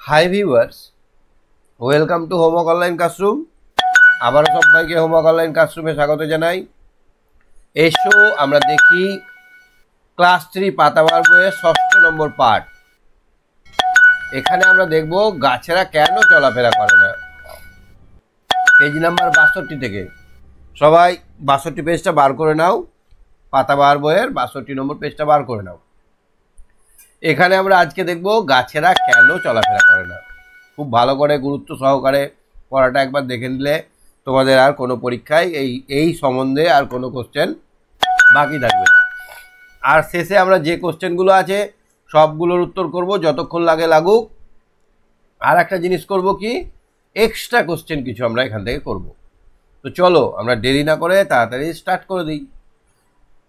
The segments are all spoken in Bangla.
Hi viewers, welcome to homework online classroom. আবারও সবাইকে হোমওয়ার্ক অনলাইন ক্লাসরুমে স্বাগত জানাই। এসো আমরা দেখি ক্লাস 3 পাতাবার বইয়ের 6 নম্বর পার্ট। এখানে আমরা দেখব গাছেরা কেন চলাফেরা করে না। পেজ নাম্বার 62 থেকে সবাই 62 পেজটা বার করে নাও। পাতাবার বইয়ের 62 নম্বর পেজটা বার করে নাও। এখানে আমরা আজকে দেখব গাছেরা কেন চলাফেরা করে না। খুব ভালো করে গুরুত্ব সহকারে পড়াটা একবার দেখে নিলে তোমাদের আর কোনো পরীক্ষায় এই সম্বন্ধে আর কোনো কোশ্চেন বাকি থাকবে না। আর শেষে আমরা যে কোশ্চেনগুলো আছে সবগুলোর উত্তর করব, যতক্ষণ লাগে লাগুক। আর একটা জিনিস করব কি, এক্সট্রা কোশ্চেন কিছু আমরা এখান থেকে করব। তো চলো আমরা দেরি না করে তাড়াতাড়ি স্টার্ট করে দিই।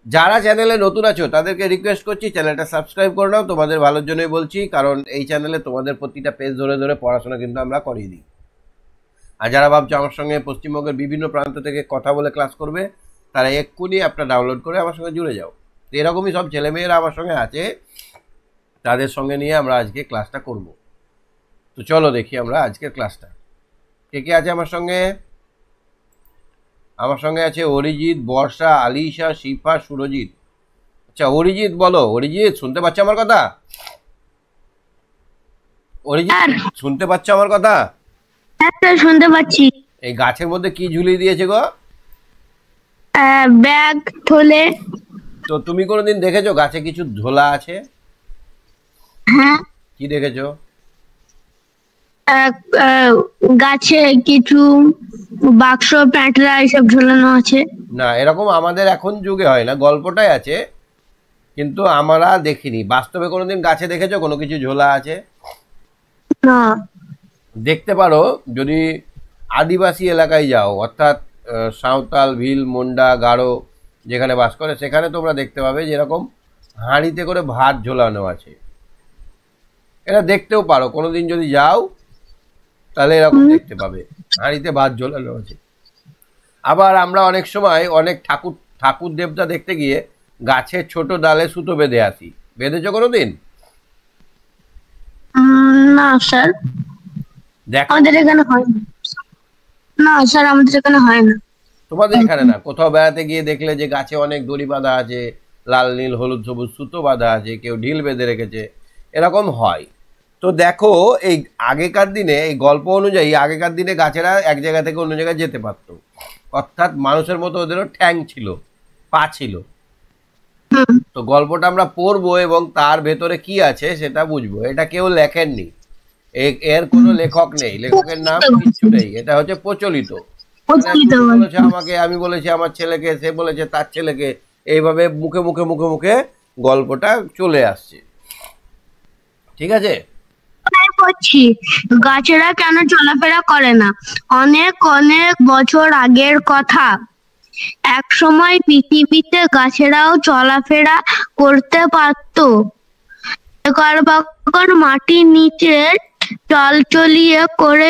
যারা চ্যানেলে নতুন আছো তাদেরকে রিকোয়েস্ট করছি চ্যানেলটা সাবস্ক্রাইব করে নাও। তোমাদের ভালোর জন্যই বলছি, কারণ এই চ্যানেলে তোমাদের প্রতিটা পেজ ধরে ধরে পড়াশোনা কিন্তু আমরা করিয়ে দিই। আর যারা ভাবছো আমার সঙ্গে পশ্চিমবঙ্গের বিভিন্ন প্রান্ত থেকে কথা বলে ক্লাস করবে, তারা এক্ষুনি অ্যাপটা ডাউনলোড করে আমার সঙ্গে জুড়ে যাও। তো এরকমই সব ছেলেমেয়েরা আমার সঙ্গে আছে, তাদের সঙ্গে নিয়ে আমরা আজকে ক্লাসটা করব। তো চলো দেখি আমরা আজকের ক্লাসটা। কে কে আছে আমার সঙ্গে? আমার সঙ্গে আছে অরিজিৎ, বর্ষা, আলিশা, শিফা, সুরজিৎ। আচ্ছা অরিজিৎ বলো। অরিজিৎ শুনতে পাচ্ছ আমার কথা? অরিজিৎ শুনতে পাচ্ছ আমার কথা? হ্যাঁ শুনতে পাচ্ছি। এই গাছের মধ্যে কি ঝুলিয়ে দিয়েছে গো? ব্যাগ থলে। তো তুমি কোনোদিন দেখেছো গাছে কিছু ঝোলা আছে? হ্যাঁ। কি দেখেছো? গাছে কিছু বাক্স প্যাঁটরা এসব ঝোলানো আছে। না, এরকম আমাদের এখন যুগে হয় না, গল্পটাই আছে, কিন্তু আমরা দেখিনি। বাস্তবে কোনোদিন গাছে দেখেছো কোনো কিছু ঝোলা আছে? না। দেখতে পারো যদি আদিবাসী এলাকায় যাও, অর্থাৎ সাঁওতাল, ভিল, মুন্ডা, গারো যেখানে বাস করে, সেখানে তোমরা দেখতে পাবে যেরকম হাঁড়িতে করে ভাত ঝোলানো আছে। এটা দেখতেও পারো কোনোদিন যদি যাও, তাহলে এরকম দেখতে পাবে হাঁড়িতে ভাত ঝোলানো আছে। আবার আমরা অনেক সময় অনেক ঠাকুর দেবতা দেখতে গিয়ে গাছের ছোট ডালে সুতো বেঁধে আসি। বেঁধেছো কোনোদিন? না স্যার, দেখো আমাদের এখানে হয় না। না স্যার, আমাদের এখানে হয় না। তোমাদের এখানে না, কোথাও বেড়াতে গিয়ে দেখলে যে গাছে অনেক দড়ি বাঁধা আছে, লাল নীল হলুদ সবুজ সুতো বাঁধা আছে, কেউ ঢিল বেঁধে রেখেছে, এরকম হয়। তো দেখো এই আগেকার দিনে, এই গল্প অনুযায়ী আগেকার দিনে গাছেরা এক জায়গা থেকে অন্য জায়গায় যেতে পারতো, অর্থাৎ মানুষের মতো ওদেরও ঠ্যাং ছিল, পা ছিল। তো গল্পটা আমরা পড়বো এবং তার ভেতরে কি আছে সেটা বুঝবো। এটা কেউ লেখেননি, এর কোনো লেখক নেই, লেখকের নাম কিচ্ছু নেই, এটা হচ্ছে প্রচলিত। বলেছে আমাকে, আমি বলেছি আমার ছেলেকে, সে বলেছে তার ছেলেকে, এইভাবে মুখে মুখে মুখে মুখে গল্পটা চলে আসছে। ঠিক আছে? গাছেরা কেন চলাফেরা করে না। অনেক অনেক বছর আগের কথা। এক সময় পৃথিবীতে গাছেরাও চলাফেরা করতে পারত। মাটির নিচে চলচলিয়ে করে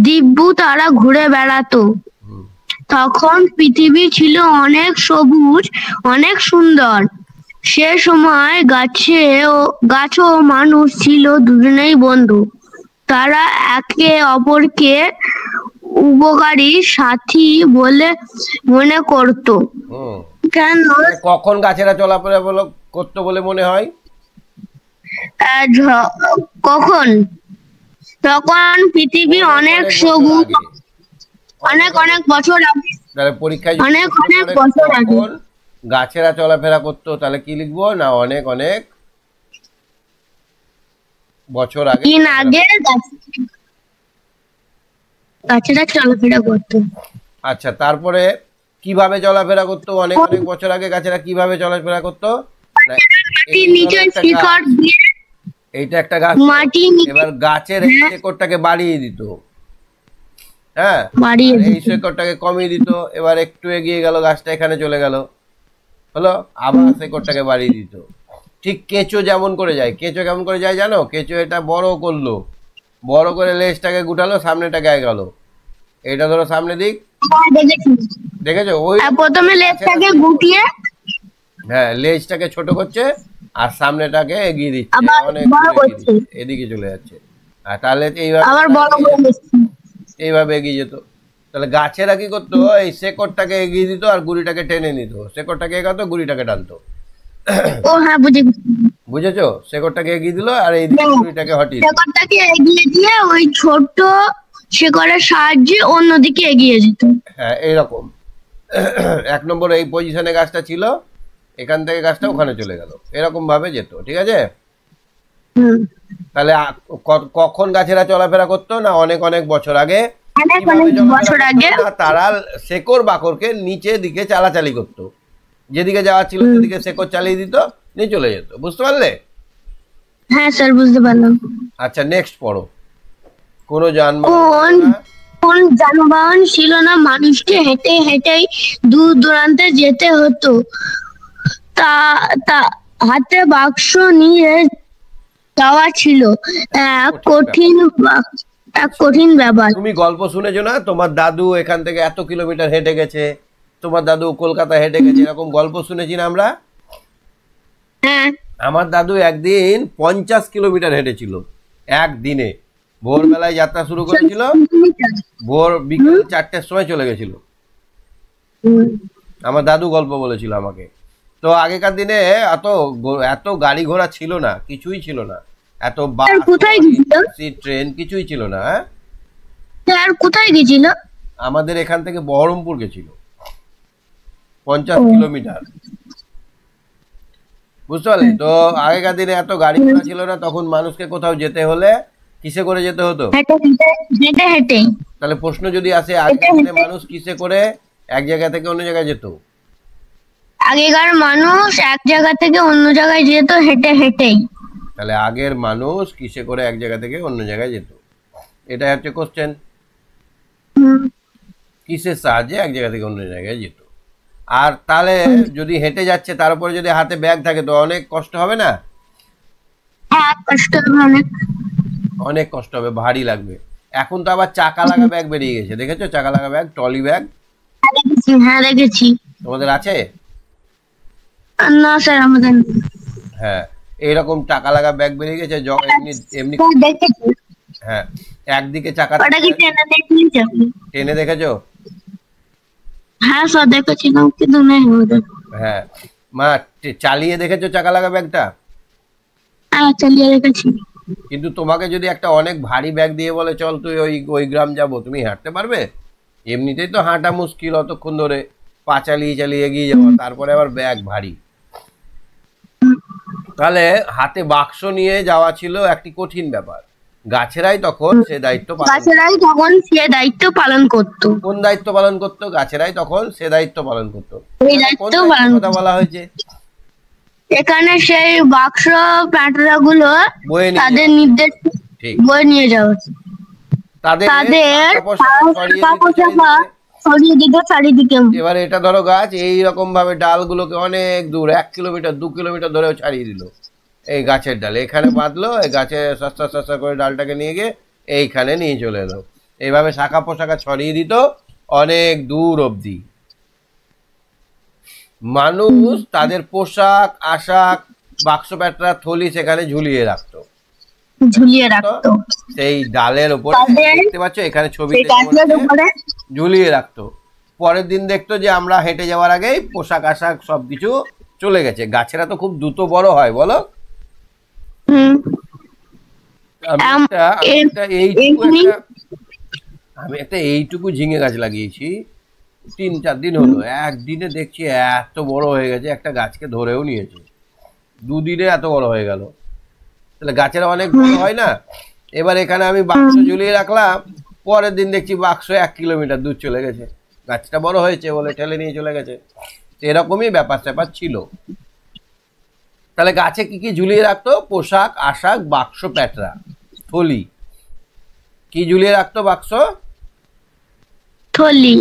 দিব্যু তারা ঘুরে বেড়াতো। তখন পৃথিবী ছিল অনেক সবুজ, অনেক সুন্দর। সে সময় গাছ ও মানুষ ছিল দুজনেই বন্ধু। তারা একে অপরকে উপকারী সাথী বলে মনে করত। কেন? কখন গাছেরা চলাফেরা করতো বলে মনে হয়? কখন? তখন পৃথিবী অনেক সবুজ, অনেক অনেক বছর আগে। তাহলে পরীক্ষায় অনেক অনেক বছর আগে গাছেরা চলাফেরা করতো, তাহলে কি লিখবো? না অনেক অনেক বছর আগে। দিন আগে গাছেরা চলাফেরা করতো। আচ্ছা, তারপরে কিভাবে চলাফেরা করতো? অনেক অনেক বছর আগে গাছেরা কিভাবে চলাফেরা করতো? এইটা একটা গাছ, এবার গাছের এই শেকড়টাকে বাড়িয়ে দিত, হ্যাঁ, এই শেকড়টাকে কমিয়ে দিত। এবার একটু এগিয়ে গেল, গাছটা এখানে চলে গেল, হলো, আবার শেকড়টাকে বাড়িয়ে দিত। ঠিক কেঁচো যেমন করে যায়। কেঁচো কেমন করে যায় জানো? কেঁচো এটা বড় করলো, বড় করে লেজটাকে গুটালো, সামনেটা গায়ে গেল। এটা ধরো সামনে দিক, দেখেছো? ওই প্রথমে লেজটাকে গুটিয়ে, হ্যাঁ, লেজটাকে ছোট করছে আর সামনেটাকে এগিয়ে দিচ্ছে, অনেক এদিকে চলে যাচ্ছে। আর তাহলে এইভাবে আবার বড় বড় মিষ্টি। এইভাবে এগিয়ে যেত। তাহলে গাছেরা কি করতো, এই শেকড়টাকে এগিয়ে দিত আর গুড়িটাকে টেনে নিত, শেকড়টাকে এগাতো গুড়িটাকে টানতো। ও হ্যাঁ বুঝে গেছি। বুঝেছো? শেকড়টাকে এগিয়ে দিল আর এইদিকে গুড়িটাকে হটিয়ে দিল। শেকড়টাকে এগিয়ে দিয়ে ওই ছোট শেকড়ের সাহায্যে অন্যদিকে এগিয়ে যেত। হ্যাঁ এইরকম। 1 নম্বর এই পজিশনে গাছটা ছিল, এখান থেকে গাছটা ওখানে চলে গেল, এরকম ভাবে যেত। ঠিক আছে? হুম। তাহলে কখন গাছেরা চলাফেরা করতো না, অনেক অনেক বছর আগে। অনেক কিভাবে অনেক চলাফেরা বছর করতো আগে। না, তারা শেকড় বাকড়কে নিচে দিকে চালাচালি করতো, যেদিকে যাওয়ার ছিল সেদিকে শেকড় চালিয়ে দিত, নিয়ে চলে যেত। বুঝতে পারলে? হ্যাঁ স্যার বুঝতে পারলাম। আচ্ছা নেক্সট পড়ো। কোনো যানবাহন কোন ছিল না। কোন যানবাহন ছিল না, মানুষকে হেঁটে হেঁটেই দূর দূরান্তে যেতে হতো। তা তা হাতে বাক্স নিয়ে যাওয়া ছিল এক কঠিন ব্যাপার। তুমি গল্প শুনেছো না, তোমার দাদু এখান থেকে এত কিলোমিটার হেঁটে গেছে, তোমার দাদু কলকাতা হেঁটে গেছে, এরকম গল্প শুনেছি না আমরা? হ্যাঁ। আমার দাদু একদিন 50 কিলোমিটার হেঁটেছিল একদিনে। ভোরবেলায় যাত্রা শুরু করেছিল, বিকেল 4টের সময় চলে গেছিল। আমার দাদু গল্প বলেছিল আমাকে। তো আগেকার দিনে এত গাড়ি ঘোড়া ছিল না, কিছুই ছিল না, এত বাস কোথায় গেছিল? ট্রেন কিছুই ছিল না। হ্যাঁ, আর কোথায় গেছিল? আমাদের এখান থেকে বহরমপুর গেছিল, 50 কিলোমিটার। বুঝতে পারলে? তো আগেকার দিনে এত গাড়ি ঘোড়া ছিল না, তখন মানুষকে কোথাও যেতে হলে কিসে করে যেতে হতো? হেঁটে হেঁটে। তাহলে প্রশ্ন যদি আসে, আগেকার দিনে মানুষ কিসে করে এক জায়গা থেকে অন্য জায়গায় যেত? আগেকার মানুষ এক জায়গা থেকে অন্য জায়গায় যেত হেঁটে হেঁটেই। তাহলে আগের মানুষ কিসে করে এক জায়গা থেকে অন্য জায়গায় যেত? এটা হচ্ছে কোশ্চেন। কিসের সাহায্যে এক জায়গা থেকে অন্য জায়গায় যেত? আর তাহলে যদি হেঁটে যাচ্ছে, তার উপরে যদি হাতে ব্যাগ থাকে, তো অনেক কষ্ট হবে না? কষ্ট হবে অনেক। অনেক কষ্ট হবে, ভারী লাগবে। এখন তো আবার চাকা লাগা ব্যাগ বেরিয়ে গেছে, দেখেছো? চাকা লাগা ব্যাগ, ট্রলি ব্যাগ। হ্যাঁ দেখেছি। তোমাদের আছে? না স্যার আমাদের নেই। হ্যাঁ, এইরকম চাকা লাগা ব্যাগ বেরিয়ে গেছে, এমনি এমনি। দেখেছি। হ্যাঁ, একদিকে চাকা ওটা কি ট্রেনে দেখেছি? টেনে দেখেছো? হ্যাঁ স্যার দেখেছিলাম, কিন্তু নেই আমাদের। হ্যাঁ মা, চালিয়ে দেখেছো চাকা লাগা ব্যাগটা? হ্যাঁ চালিয়ে দেখেছি। কিন্তু তোমাকে যদি একটা অনেক ভারী ব্যাগ দিয়ে বলে চল তুই ওই ওই গ্রাম যাবো, তুমি হাঁটতে পারবে? এমনিতেই তো হাঁটা মুশকিল অতক্ষণ ধরে, পা চালিয়ে চালিয়ে এগিয়ে যাওয়া, তারপরে আবার ব্যাগ ভারী। তাহলে হাতে বাক্স নিয়ে যাওয়া ছিল একটি কঠিন ব্যাপার। গাছেরাই তখন সে দায়িত্ব পালন করত। কোন দায়িত্ব পালন করতো? গাছেরাই তখন সে দায়িত্ব পালন করতো। কোন কথা বলা হয়েছে এখানে? সেই বাক্স প্যাঁটরা গুলো তাদের নির্দেশ বয়ে নিয়ে যাওয়া, তাদের এবার এটা ধরো গাছ এইরকম ভাবে ডালগুলোকে অনেক দূর 1 কিলোমিটার 2 কিলোমিটার ধরেও ছাড়িয়ে দিল। এই গাছের ডাল এখানে বাঁধলো, এই গাছে সস্তা সস্তা করে ডালটাকে নিয়ে গিয়ে এইখানে নিয়ে চলে এলো। এইভাবে শাখা পোশাখা ছড়িয়ে দিত অনেক দূর অবধি। মানুষ তাদের পোশাক আশাক বাক্স প্যাটরা থলি সেখানে ঝুলিয়ে রাখতো। সেই ডালের উপরে, দেখতে পাচ্ছ এখানে ছবিতে ঝুলিয়ে রাখতো। পরের দিন দেখতো যে আমরা হেঁটে যাওয়ার আগেই পোশাক আশাক সবকিছু চলে গেছে। গাছেরা তো খুব দ্রুত বড় হয়, বলো? আমি একটা এইটুকু ঝিঙে গাছ লাগিয়েছি, 3-4 দিন হলো, একদিনে দেখছি এত বড় হয়ে গেছে, একটা গাছকে ধরেও নিয়েছে। 2 দিনে এত বড় হয়ে গেল। তাহলে গাছেরা অনেক বড় হয় না? এবার এখানে আমি বাক্স ঝুলিয়ে রাখলাম, পরের দিন দেখছি বাক্স 1 কিলোমিটার দূর চলে গেছে। গাছটা বড় হয়েছে বলে ঠেলে নিয়ে চলে গেছে। এরকমই ব্যাপার স্যাপার ছিল। তাহলে গাছে কি কি ঝুলিয়ে রাখতো? পোশাক আশাক বাক্স প্যাটরা থলি। কি ঝুলিয়ে রাখতো? বাক্স থলি,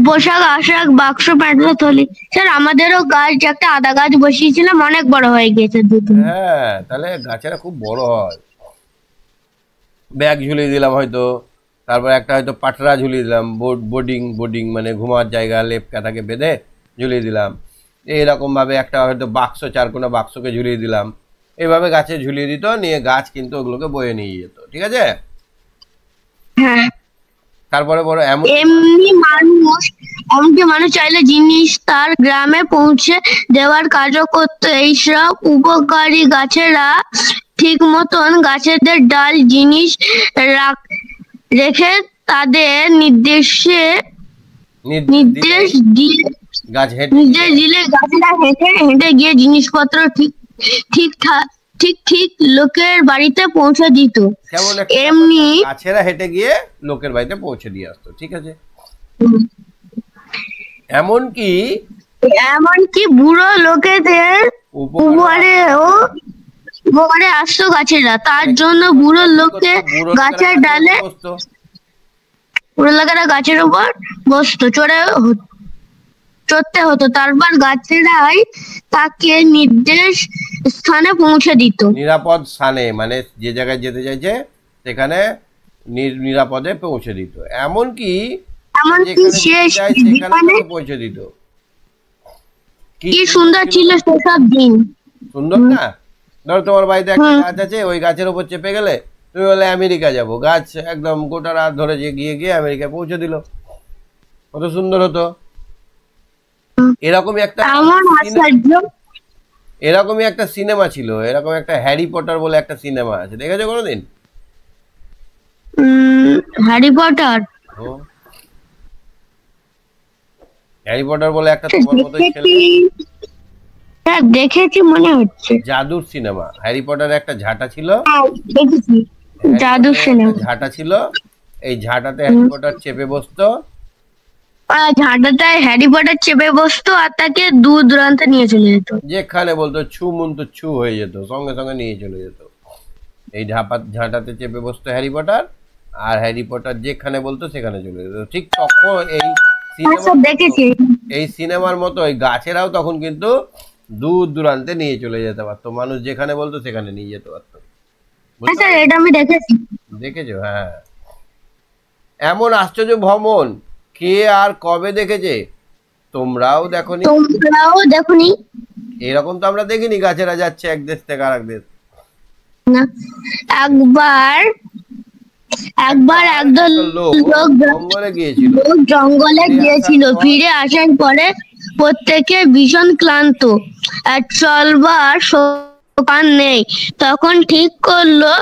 পোশাক আশাক বাক্স প্যাটরা থলি। স্যার আমাদেরও গাছ, একটা আদা গাছ বসিয়েছিলাম, অনেক বড় হয়ে গেছে দুটো। হ্যাঁ, তাহলে গাছেরা খুব বড় হয়। ব্যাগ ঝুলিয়ে দিলাম হয়তো, তারপর একটা হয়তো পাটরা ঝুলিয়ে দিলাম, বোর্ডিং মানে ঘুমার জায়গা, লেপ কাঁথাকে বেঁধে ঝুলিয়ে দিলাম। এইরকমভাবে একটা হয়তো বাক্স, চারকোনা বাক্সকে ঝুলিয়ে দিলাম। এইভাবে গাছে ঝুলিয়ে দিত, নিয়ে গাছ কিন্তু ওগুলোকে বয়ে নিয়ে যেত। ঠিক আছে? হ্যাঁ, তারপরে বড় এমনকি মানুষ চাইলে জিনিস তার গ্রামে পৌঁছে দেওয়ার কাজও করতো। এইসব উপকারী গাছেরা ঠিক মতন গাছেদের ডাল জিনিস রেখে তাদের নির্দেশ দিয়ে গাছ নির্দেশ দিলে গাছেরা হেঁটে হেঁটে গিয়ে জিনিসপত্র ঠিক লোকের বাড়িতে পৌঁছে দিত। এমনি গাছেরা হেঁটে গিয়ে লোকের বাড়িতে পৌঁছে দিয়ে আসতো। ঠিক আছে, এমনকি বুড়ো লোকেদের উপকারে আসতো গাছেরা। তার জন্য বুড়ো লোকেরা গাছের উপর বসতো, চড়তে হতো। তারপর গাছেরাই তাকে নির্দেশ স্থানে পৌঁছে দিত, নিরাপদ স্থানে, মানে যে জায়গায় যেতে চাইছে সেখানে নিরাপদে পৌঁছে দিত। এমনকি পৌঁছে দিত। কি সুন্দর ছিল সেসব দিন। সুন্দর না? ধরো তোমার বাড়িতে একটা গাছ আছে, ওই গাছের উপর চেপে গেলে তুমি বলে আমেরিকা যাব, গাছ একদম গোটা রাত ধরে গিয়ে আমেরিকা পৌঁছে দিল। কত সুন্দর হতো। এরকমই একটা সিনেমা ছিল, এরকম একটা হ্যারি পটার বলে একটা সিনেমা আছে, দেখেছো কোনোদিন? হ্যারি পটার বলে একটা তোমার মতো ছেলে, দেখেছি মনে হচ্ছে, জাদুর সিনেমা। হ্যারি পটারের একটা ঝাঁটা ছিল, জাদুর সিনেমা ঝাঁটা ছিল। এই ঝাঁটাতে হ্যারি পটার চেপে বসতো, ঝাঁটাটায় হ্যারি পটার চেপে বসতো আর তাকে দূর দূরান্তে নিয়ে চলে যেত। যেখানে বলতো ছু মন্ত ছু হয়ে যেত, সঙ্গে সঙ্গে নিয়ে চলে যেত। এই ঝাঁটাতে চেপে বসতো হ্যারি পটার, আর হ্যারি পটার যেখানে বলতো সেখানে চলে যেত। ঠিক তখন এই সিনেমার মতো এই গাছেরাও তখন কিন্তু দূর দূরান্তে নিয়ে চলে যেতে পারতো, মানুষ যেখানে বলতো সেখানে নিয়ে যেতে পারতো। এটা আমি দেখেছি। দেখেছো? হ্যাঁ, এমন আশ্চর্য ভ্রমণ কে আর কবে দেখেছে? তোমরাও দেখোনি। এরকম তো আমরা দেখিনি, গাছেরা যাচ্ছে এক দেশ থেকে আরেক দেশ। একবার একদল লোক জঙ্গলে গিয়েছিল। ফিরে আসার পরে প্রত্যেকে ভীষণ ক্লান্ত, আর চলবার সোপান নেই। তখন ঠিক করলো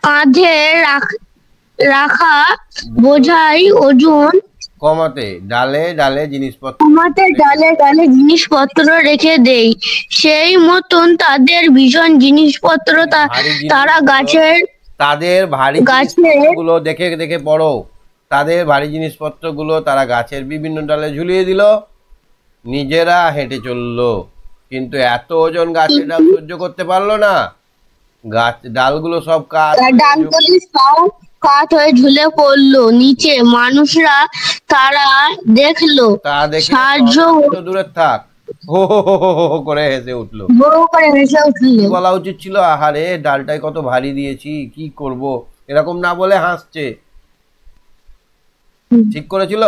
কাঁধে রাখা বোঝাই ওজন কমাতে, ডালে ডালে জিনিসপত্র রেখে দেই। সেই মতন তাদের ভীষণ জিনিসপত্র তারা তাদের ভারী জিনিসপত্রগুলো দেখে পড়ো। তাদের ভারী জিনিসপত্রগুলো তারা গাছের বিভিন্ন ডালে ঝুলিয়ে দিল, নিজেরা হেঁটে চললো। কিন্তু এত ওজন গাছের ডাল সহ্য করতে পারলো না। গাছ ডালগুলো সব কাঠ হয়ে ঝুলে পড়লো নিচে। মানুষরা তারা দেখলো, সাহায্য দূরে থাক করে হেসে উঠলো। বলা উচিত ছিল, আহারে ডালটাই কত ভারী দিয়েছি, কি করব, এরকম না বলে হাসছে। ঠিক করেছিল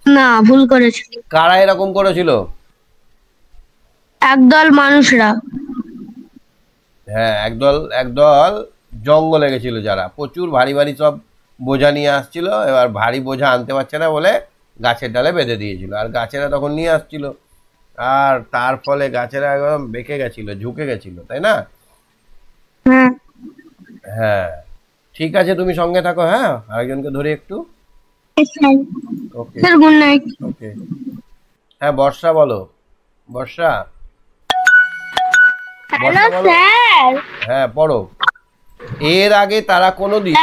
না, ভুল করেছিল। কারা এরকম করেছিল? একদল মানুষরা। হ্যাঁ, একদল জঙ্গলে গেছিল, যারা প্রচুর ভারী ভারী সব বোঝা নিয়ে আসছিল। এবার ভারী বোঝা আনতে পারছে না বলে গাছের ডালে বেঁধে দিয়েছিল, আর গাছেরা তখন নিয়ে আসছিল। আর তার ফলে গাছেরা একদম বেঁকে গেছিল, ঝুঁকে গেছিল, তাই না? হ্যাঁ, ঠিক আছে, তুমি সঙ্গে থাকো। হ্যাঁ, আরেকজনকে ধরে একটু। ওকে, গুড নাইট। ওকে। হ্যাঁ, বর্ষা বলো। বর্ষা, হ্যালো স্যার। হ্যাঁ, পড়ো। এর আগে তারা কোনোদিন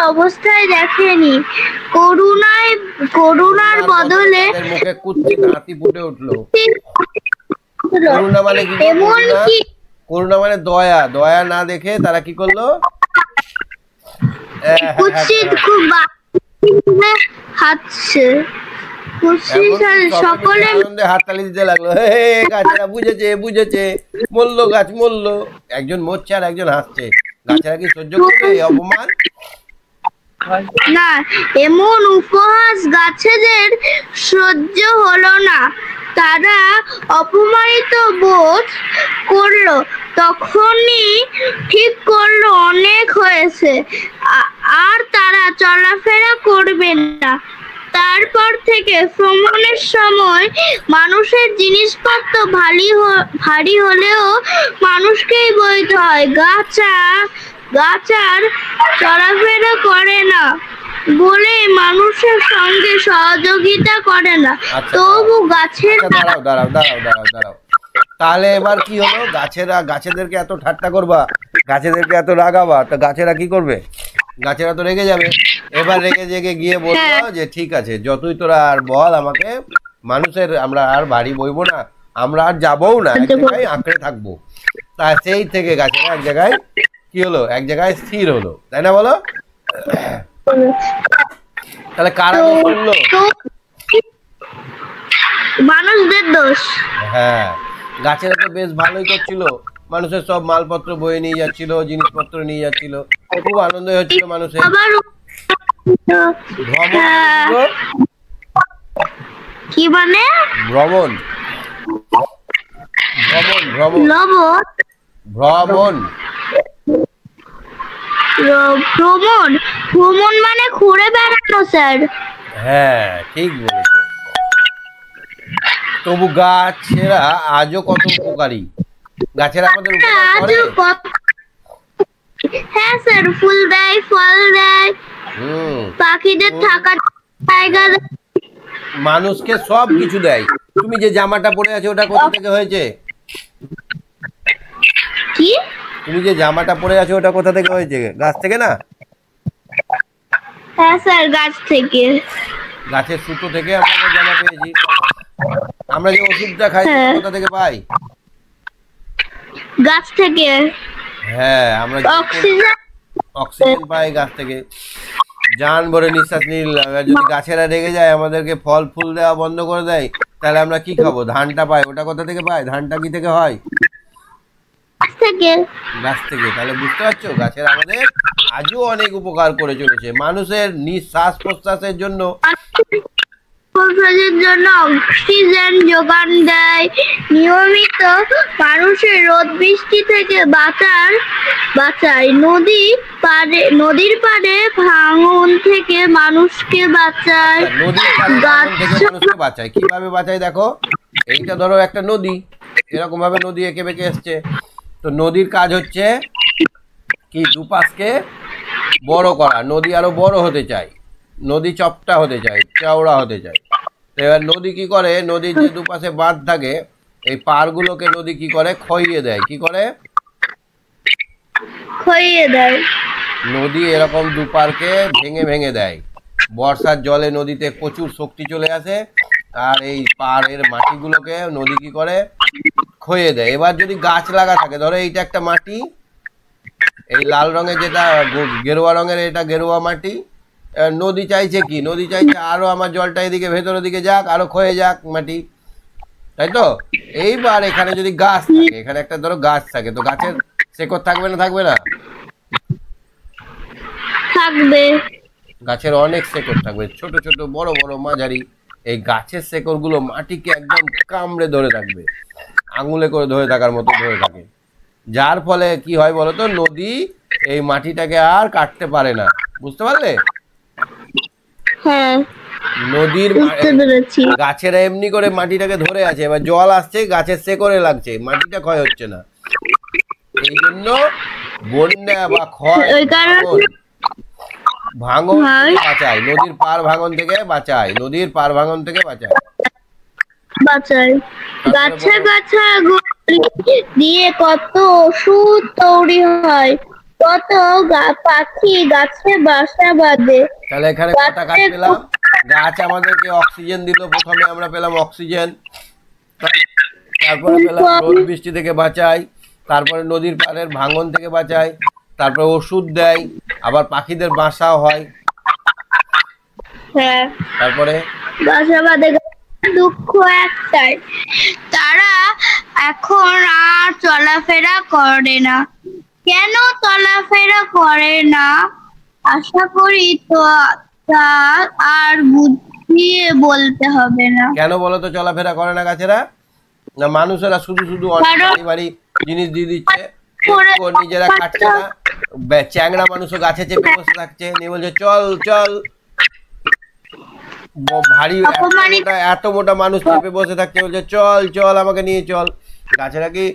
অবস্থায় দেখেনি। করুণার বদলে মুখে কুৎসিত হাসি ফুটে উঠলো। করুণা মানে কি? করুণা মানে দয়া। দয়া না দেখে তারা কি করলো? সকলে হাততালি দিতে লাগলো। গাছেরা বুঝেছে, মরলো, গাছ মরলো। একজন মরছে আর একজন হাসছে। গাছেরা কি সহ্য করবে এই অপমান? না, এমন উপহাস গাছেদের সহ্য হলো না। তারা অপমানিত বোধ করলো, তখনই ঠিক করলো অনেক হয়েছে, আর তারা চলাফেরা করবে না। তারপর থেকে ভ্রমণের সময় মানুষের জিনিসপত্র ভারী হলেও মানুষকেই বইতে হয়। গাছ আর চলাফেরা করে না বলে মানুষের সঙ্গে সহযোগিতা করে না, তবু গাছের দাঁড়াও। তাহলে এবার কি হলো? গাছেদেরকে এত ঠাট্টা করবা, গাছেদেরকে এত রাগাবা, তো গাছেরা কি করবে? গাছেরা তো রেগে যাবে। এবার রেগে জেগে গিয়ে বলবো যে ঠিক আছে, যতই তোরা আর বল আমাকে, মানুষের আমরা আর বাড়ি বইবো না, আমরা আর যাবও না, এক জায়গায় আঁকড়ে থাকবো। তা সেই থেকে গাছেরা এক জায়গায় কি হলো? এক জায়গায় স্থির হলো, তাই না বলো? তাহলে কারা দোষ করলো? মানুষদের দোষ। হ্যাঁ, গাছেরা তো বেশ ভালোই করছিল, মানুষের সব মালপত্র বয়ে নিয়ে যাচ্ছিল, জিনিসপত্র নিয়ে যাচ্ছিল, খুব আনন্দ হচ্ছিল মানুষের। কি মানে? ভ্রমণ মানে ঘুরে বেড়ানো স্যার। হ্যাঁ, ঠিক বলেছো। তবু গাছেরা আজও কত উপকারী। গাছেরা আমাদের উপকার করে। হ্যাঁ স্যার, ফুল দেয়, ফল দেয়, পাখিদের থাকার জায়গা দেয়, মানুষকে সব কিছু দেয়। তুমি যে জামাটা পরে আছো ওটা কোথা থেকে হয়েছে? কি? তুমি যে জামাটা পরে আছো ওটা কোথা থেকে হয়েছে? গাছ থেকে না? হ্যাঁ স্যার, গাছ থেকে। গাছের সুতো থেকে আমরা জামা পেয়েছি। আমরা যে ওষুধটা খাই কোথা থেকে পাই? গাছ থেকে। হ্যাঁ, আমরা অক্সিজেন পাই গাছ থেকে। জান ভরে নিঃশ্বাস নিলাম। যদি গাছেরা রেগে যায়, আমাদেরকে ফল ফুল দেওয়া বন্ধ করে দেয়, তাহলে আমরা কি খাবো? ধানটা পাই, ওটা কোথা থেকে পাই? ধানটা কি থেকে হয়? গাছ থেকে। তাহলে বুঝতে পারছো, গাছের আমাদের আজও অনেক উপকার করে চলেছে। মানুষের নিঃশ্বাস প্রশ্বাসের জন্য অক্সিজেন যোগান দেয়, নিয়মিত মানুষের রোদ বৃষ্টি থেকে বাঁচায়, নদীর পাড়ে ভাঙন থেকে মানুষকে বাঁচায়। বাঁচায় কিভাবে বাঁচায় দেখো, এইটা ধরো একটা নদী, এরকম ভাবে নদী এঁকে বেঁকে এসছে। তো নদীর কাজ হচ্ছে কি? দুপাশকে বড় করা। নদী আরো বড় হতে চায়, নদী চপটা হতে চায়, চওড়া হতে চায়। এবার নদী কি করে? নদীর যে দুপাশে বাঁধ থাকে, এই পাড়গুলোকে নদী কি করে? ক্ষয়িয়ে দেয়। কি করে? ক্ষয়িয়ে দেয়। নদী এরকম দুপারকে ভেঙে দেয়। বর্ষার জলে নদীতে প্রচুর শক্তি চলে আসে, আর এই পাড়ের মাটিগুলোকে নদী কি করে? ক্ষয়ে দেয়। এবার যদি গাছ লাগা থাকে, ধরো এইটা একটা মাটি, এই লাল রঙের যেটা গেরুয়া রঙের, এটা গেরুয়া মাটি। নদী চাইছে কি? নদী চাইছে আরো আমার জলটা এদিকে ভেতরের দিকে যাক, আরো ক্ষয়ে যাক মাটি, তাই তো? এইবার এখানে যদি গাছ থাকে, এখানে একটা ধরো গাছ থাকে, তো গাছের শেকড় থাকবে না? থাকবে না? থাকবে। গাছের অনেক শেকড় থাকবে, ছোট ছোট, বড় বড়, মাঝারি। এই গাছের শেকড় গুলো মাটিকে একদম কামড়ে ধরে থাকবে, আঙুলে করে ধরে থাকার মতো ধরে থাকে। যার ফলে কি হয় বলতো? নদী এই মাটিটাকে আর কাটতে পারে না। বুঝতে পারলে? হ্যাঁ, নদীর গাছেরা এমনি করে মাটিটাকে ধরে আছে, এবার জল আসছে, গাছের শেকড়ে লাগছে, মাটিটা ক্ষয় হচ্ছে না। এই জন্য বন্যা বা ক্ষয় ভাঙন বাঁচায়, নদীর পার ভাঙন থেকে বাঁচায়, নদীর পার ভাঙন থেকে বাঁচায়। গাছে দিয়ে কত ওষুধ তৈরি হয়, কত পাখি গাছে বাসা বাঁধে। তাহলে এখানে কটা গাছ পেলাম? গাছ আমাদেরকে অক্সিজেন দিল। প্রথমে আমরা পেলাম অক্সিজেন, তারপরে পেলাম রোদ বৃষ্টি থেকে বাঁচায়, তারপরে নদীর পাড়ের ভাঙন থেকে বাঁচায়, তারপরে ওষুধ দেয়, আবার পাখিদের বাসাও হয়। তারপরে বাসা বাঁধে। দুঃখ একটাই, তারা এখন আর চলাফেরা করে না। কেন চলাফেরা করে না? আশা করি তো তা আর বুঝিয়ে বলতে হবে না। কেন বলো তো চলাফেরা করে না গাছেরা? না মানুষেরা শুধু শুধু অনেক ভারী ভারী জিনিস দিয়ে দিচ্ছে, ও নিজেরা কাটছে না। চ্যাংড়া মানুষও গাছে চেপে বসে থাকছে, নিয়ে বলছে চল চল। ভারী এত মোটা মানুষ চেপে বসে থাকছে, বলছে চল চল আমাকে নিয়ে চল। গাছেরা কি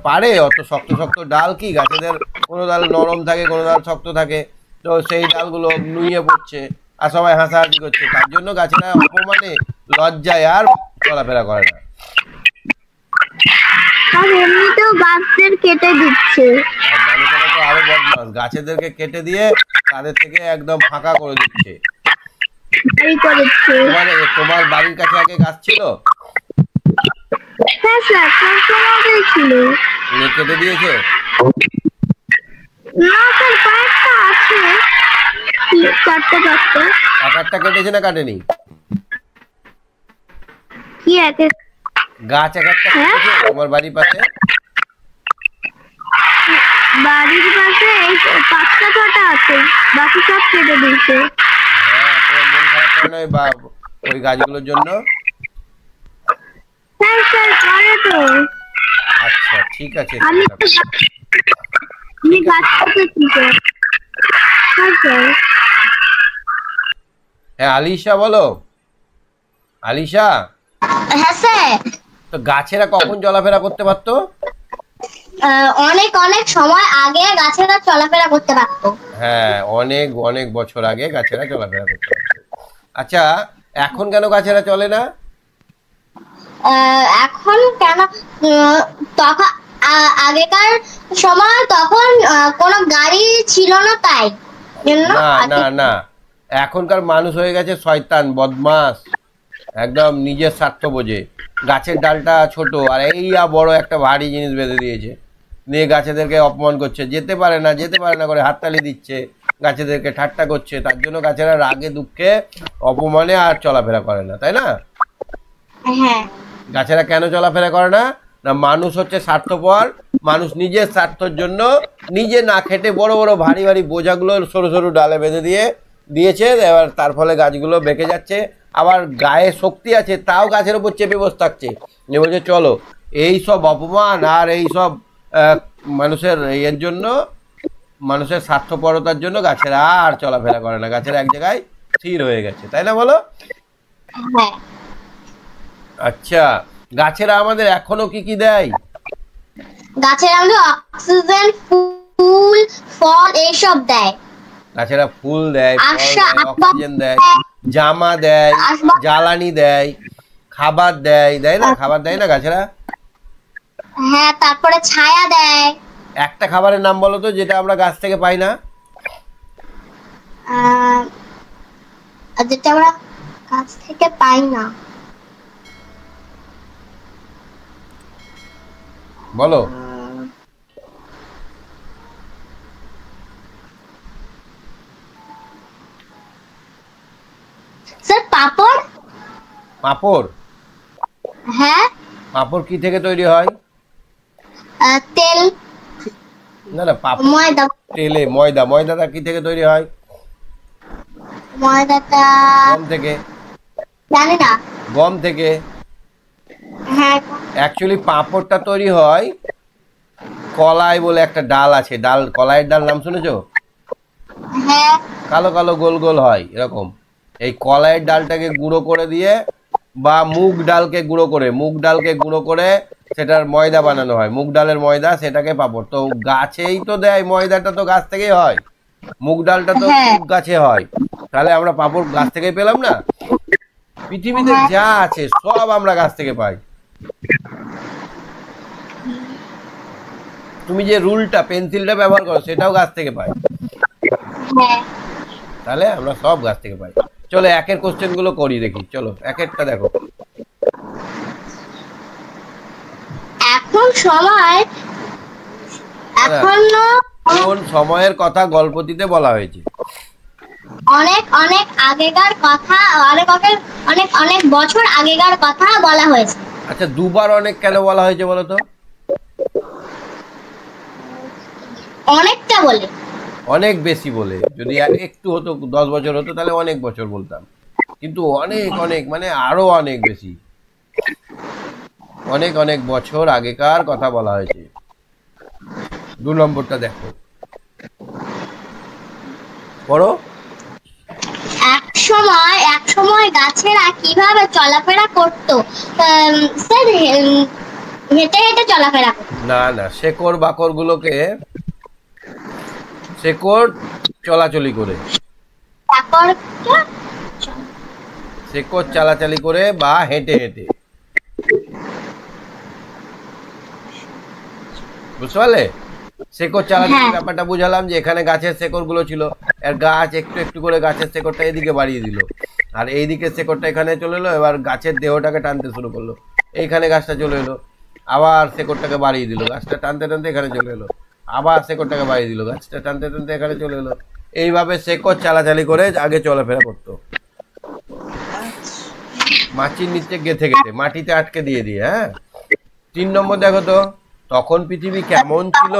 পারে? অত শক্ত শক্ত ডাল কি গাছেদের? কোনো ডাল নরম থাকে, কোনো ডাল শক্ত থাকে, তো সেই ডালগুলো নুয়ে পড়ছে আর সবাই হাসাহাসি করছে। তার জন্য গাছেরা অপমানে লজ্জায় আর চলাফেরা করে না। আর এমনিতেও গাছদের কেটে দিচ্ছে। আর মানুষেরা তো আরো বদমাস, গাছেদেরকে কেটে দিয়ে তাদের থেকে একদম ফাঁকা করে দিচ্ছে। তোমার বাড়ির কাছে আগে গাছ ছিল? হ্যাঁ স্যার, সবসময় ছিল। কেটে দিয়েছে? না স্যার, কয়েকটা আছে, চারটে পাঁচটা। এক একটা কেটেছে না কাটেনি? কি এক এক গাছ এক একটা কেটেছে তোমার বাড়ির পাশে? বাড়ির পাশে এই পাঁচটা ছটা আছে, বাকি সব কেটে দিয়েছে। হ্যাঁ, তোমার মন খারাপ করে নয় বা ওই গাছগুলোর জন্য? হ্যাঁ স্যার, করে তো। আচ্ছা ঠিক আছে, আমি গাছ কেটেছি স্যার। হ্যাঁ স্যার। হ্যাঁ আলিশা বলো। আলিশা, হ্যাঁ স্যার। তো গাছেরা কখন চলাফেরা করতে পারতো? অনেক অনেক সময় আগে গাছেরা চলাফেরা করতে পারতো। হ্যাঁ, অনেক অনেক বছর আগে গাছেরা চলাফেরা করতে পারতো। আচ্ছা, এখন কেন গাছেরা চলে না? এখন কেন? তখন আগেকার সময় তখন কোনো গাড়ি ছিল না, তাই জন্য। না না না, এখনকার মানুষ হয়ে গেছে শয়তান, বদমাস, একদম নিজের স্বার্থ বোঝে। গাছের ডালটা ছোট আর এই বড় একটা ভারী জিনিস বেঁধে দিয়েছে, নিয়ে গাছেদেরকে অপমান করছে, যেতে পারে না যেতে পারে না করে হাততালি দিচ্ছে, গাছেদেরকে ঠাট্টা করছে। তার জন্য গাছেরা রাগে দুঃখে অপমানে আর চলাফেরা করে না, তাই না? হ্যাঁ। গাছেরা কেন চলাফেরা করে না? না মানুষ হচ্ছে স্বার্থপর, মানুষ নিজের স্বার্থের জন্য নিজে না খেটে বড় বড় ভারী ভারী বোঝাগুলো সরু সরু ডালে বেঁধে দিয়েছে। এবার তার ফলে গাছগুলো বেঁকে যাচ্ছে, আবার গায়ে শক্তি আছে তাও গাছের উপর চেপে বসে থাকছে, বলছে চলো। এই সব অপমান আর এই সব মানুষের এর জন্য, মানুষের স্বার্থপরতার জন্য গাছেরা আর চলাফেরা করে না, গাছেরা এক জায়গায় স্থির হয়ে গেছে, তাই না বলো? হ্যাঁ। আচ্ছা, গাছেরা আমাদের এখনো কি কি দেয়? গাছেরা আমাদের অক্সিজেন, ফুল, ফল এইসব দেয়। গাছেরা ফুল দেয়, অক্সিজেন দেয়, জামা দেয়, জ্বালানি দেয়, খাবার দেয়, দেয় না? খাবার দেয় না গাছেরা? হ্যাঁ, তারপরে ছায়া দেয়। একটা খাবারের নাম বলো তো যেটা আমরা গাছ থেকে পাই না। যেটা আমরা গাছ থেকে পাই না, বলো। স্যার পাপড়। পাঁপড়? হ্যাঁ। পাঁপড় কি থেকে তৈরি হয়? তেল। না না, পাঁপড় ময়দা। তেলে ময়দা, ময়দাটা কি থেকে তৈরি হয়? ময়দাটা গম থেকে। জানি না। গম থেকে। হ্যাঁ। অ্যাকচুয়ালি পাঁপড়টা তৈরি হয় কলাই বলে একটা ডাল আছে, ডাল, কলাইয়ের ডাল নাম শুনেছো? হ্যাঁ। কালো কালো গোল গোল হয় এরকম। এই কলাইয়ের ডালটাকে গুঁড়ো করে দিয়ে বা মুগ ডালকে গুঁড়ো করে সেটার ময়দা বানানো হয়, মুগ ডালের ময়দা, সেটাকে পাঁপড়। তো গাছেই তো দেয়, ময়দাটা তো গাছ থেকেই হয়, মুগ ডালটা তো মুগ গাছে হয়, তাহলে আমরা পাঁপড় গাছ থেকেই পেলাম না? পৃথিবীতে যা আছে সব আমরা গাছ থেকে পাই। তুমি যে রুলটা, পেন্সিলটা ব্যবহার করো সেটাও গাছ থেকে পাই, তাহলে আমরা সব গাছ থেকে পাই। চলো একের কোশ্চেন গুলো করি দেখি, চলো এক একটা দেখো। এখন সময়, এখনো কোন সময়ের কথা গল্পটিতে বলা হয়েছে? অনেক অনেক আগেকার কথা, অনেক অনেক বছর আগেকার কথা বলা হয়েছে। আচ্ছা, দুবার অনেক কেন বলা হয়েছে বলো তো? অনেকটা বলে। অনেক বেশি বলে। যদি একটু হতো 10 বছর হতো তাহলে অনেক বছর বলতাম, কিন্তু অনেক অনেক মানে আরো অনেক বেশি, অনেক অনেক বছর আগেকার কথা বলা হয়েছে। 2 নম্বরটা দেখো, পড়ো। এক সময় গাছেরা কিভাবে চলাফেরা করতো? স্যার, হেঁটে হেঁটে চলাফেরা করতো। না না, শেকড় বাকড় গুলোকে, শেকড় চলাচলি করে, তারপর শেকড় চালাচালি করে বা হেঁটে হেঁটে, বুঝতে পারলে? শেকড় চালাচালি হ্যাঁ। ব্যাপারটা বুঝালাম যে এখানে গাছের শেকড় গুলো ছিল, আর গাছ একটু একটু করে গাছের শেকড়টা এদিকে বাড়িয়ে দিল, আর এইদিকে শেকড়টা এখানে চলে এলো, এবার গাছের দেহটাকে টানতে শুরু করলো, এইখানে গাছটা চলে এলো, আবার শেকড়টাকে বাড়িয়ে দিল, গাছটা টানতে টানতে এখানে চলে এলো, আবার শেকড়টাকে বাড়িয়ে দিল, গাছটা টানতে টানতে এখানে চলে এলো। এইভাবে শেকড় চালাচালি করে আগে চলাফেরা করতো, মাটির নিচে গেথে গেথে, মাটিতে আটকে দিয়ে দিয়ে। হ্যাঁ, 3 নম্বর দেখো তো, তখন পৃথিবী কেমন ছিল?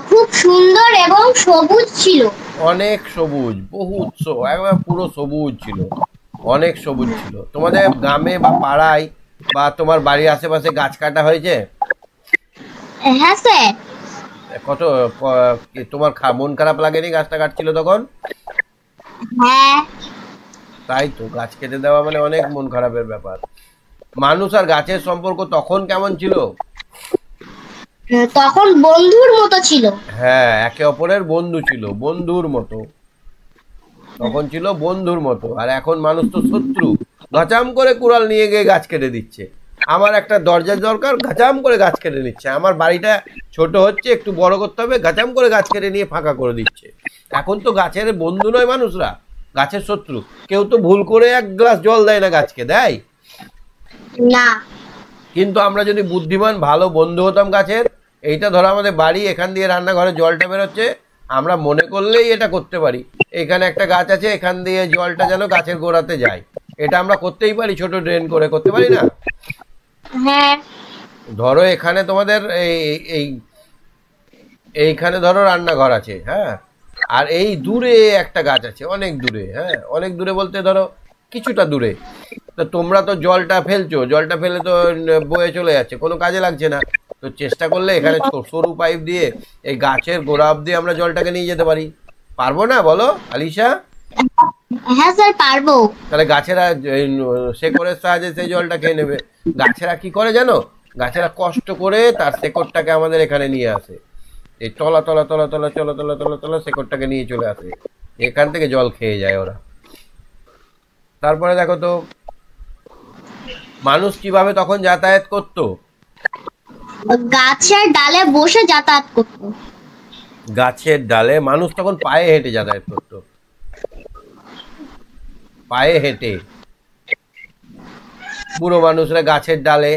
খুব সুন্দর এবং সবুজ ছিল। অনেক সবুজ, বহুত একবার পুরো সবুজ ছিল, অনেক সবুজ ছিল। তোমাদের গ্রামে বা পাড়ায় বা তোমার বাড়ির আশেপাশে গাছ কাটা হয়েছে? হ্যাঁ স্যার। কত তোমার মন খারাপ লাগেনি গাছটা কাটছিল তখন? হ্যাঁ। তাই তো, গাছ কেটে দেওয়া মানে অনেক মন খারাপের ব্যাপার। মানুষ আর গাছের সম্পর্ক তখন কেমন ছিল? তখন বন্ধুর মতো ছিল। হ্যাঁ, একে অপরের বন্ধু ছিল, বন্ধুর মতো, তখন ছিল বন্ধুর মতো। আর এখন মানুষ তো শত্রু, গাছাম করে কুড়াল নিয়ে গিয়ে গাছ কেটে দিচ্ছে। আমার একটা দরজার দরকার, গাছাম করে গাছ কেটে নিচ্ছে। আমার বাড়িটা ছোট হচ্ছে, একটু বড় করতে হবে, গাছাম করে গাছ কেটে নিয়ে ফাঁকা করে দিচ্ছে। এখন তো গাছের বন্ধু নয় মানুষরা, গাছের শত্রু। কেউ তো ভুল করে 1 গ্লাস জল দেয় না গাছকে, দেয়? না। কিন্তু আমরা যদি বুদ্ধিমান ভালো বন্ধু হতাম গাছের, এইটা ধরো আমাদের বাড়ি, এখান দিয়ে রান্নাঘরে জলটা বেরোচ্ছে, আমরা মনে করলেই এটা করতে পারি। এখানে একটা গাছ আছে, এখান দিয়ে জলটা যেন গাছের গোড়াতে যায়, এটা আমরা করতেই পারি, ছোট ড্রেন করে, করতে পারি না? হ্যাঁ। ধরো এখানে তোমাদের এই এইখানে ধরো রান্নাঘর আছে, হ্যাঁ, আর এই দূরে একটা গাছ আছে, অনেক দূরে, হ্যাঁ, অনেক দূরে বলতে ধরো কিছুটা দূরে। তো তোমরা তো জলটা ফেলছো, জলটা ফেলে তো বয়ে চলে যাচ্ছে, কোনো কাজে লাগছে না। তো চেষ্টা করলে এখানে সরু পাইপ দিয়ে এই গাছের গোড়া অব্দি আমরা জলটাকে নিয়ে যেতে পারি, পারবো না বলো আলিশা? হ্যাঁ স্যার, পারবো। তাহলে গাছেরা শেকড়ের সাহায্যে সেই জলটা খেয়ে নেবে। গাছেরা কি করে জানো? গাছেরা কষ্ট করে তার শেকড়টাকে আমাদের এখানে নিয়ে আসে, এই তলা তলা তলা তলা তলা তলা তলা তলা শেকড়টাকে নিয়ে চলে আসে, এখান থেকে জল খেয়ে যায় ওরা। তারপরে দেখো তো, মানুষ কিভাবে তখন যাতায়াত করতো? গাছের ডালে বসে যাতায়াত করতো। গাছের ডালে মানুষ তখন পায়ে হেঁটে যাতায়াত করতো, পায়ে হেঁটে। বুড়ো মানুষরা গাছের ডালে,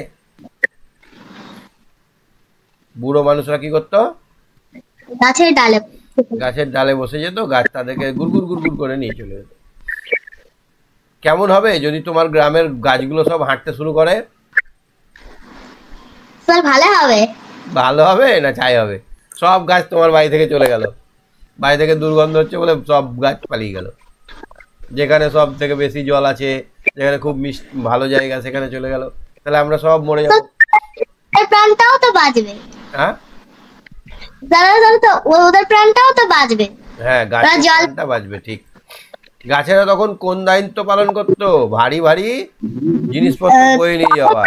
বুড়ো মানুষরা কি করতো? গাছের ডালে। গাছের ডালে বসে যেত, গাছ তাদেরকে গুড়গুড় গুড়গুড় করে নিয়ে চলে যেত। কেমন হবে যদি তোমার গ্রামের গাছগুলো সব হাঁটতে শুরু করে? স্যার, ভালো হবে। ভালো হবে না ছাই হবে? সব গাছ তোমার বাড়ি থেকে চলে গেল, বাড়ি থেকে দুর্গন্ধ হচ্ছে বলে সব গাছ পালিয়ে গেল, যেখানে সব থেকে বেশি জল আছে, যেখানে খুব ভালো জায়গা, সেখানে চলে গেল, তাহলে আমরা সব মরে যাবো। প্রাণটাও তো বাঁচবে। হ্যাঁ, তো ওদের প্রাণটাও তো বাঁচবে। হ্যাঁ, গাছের প্রাণটা বাঁচবে, ঠিক। গাছেরা তখন কোন দায়িত্ব পালন করতো? ভারী ভারী জিনিসপত্র বয়ে নিয়ে যাওয়া।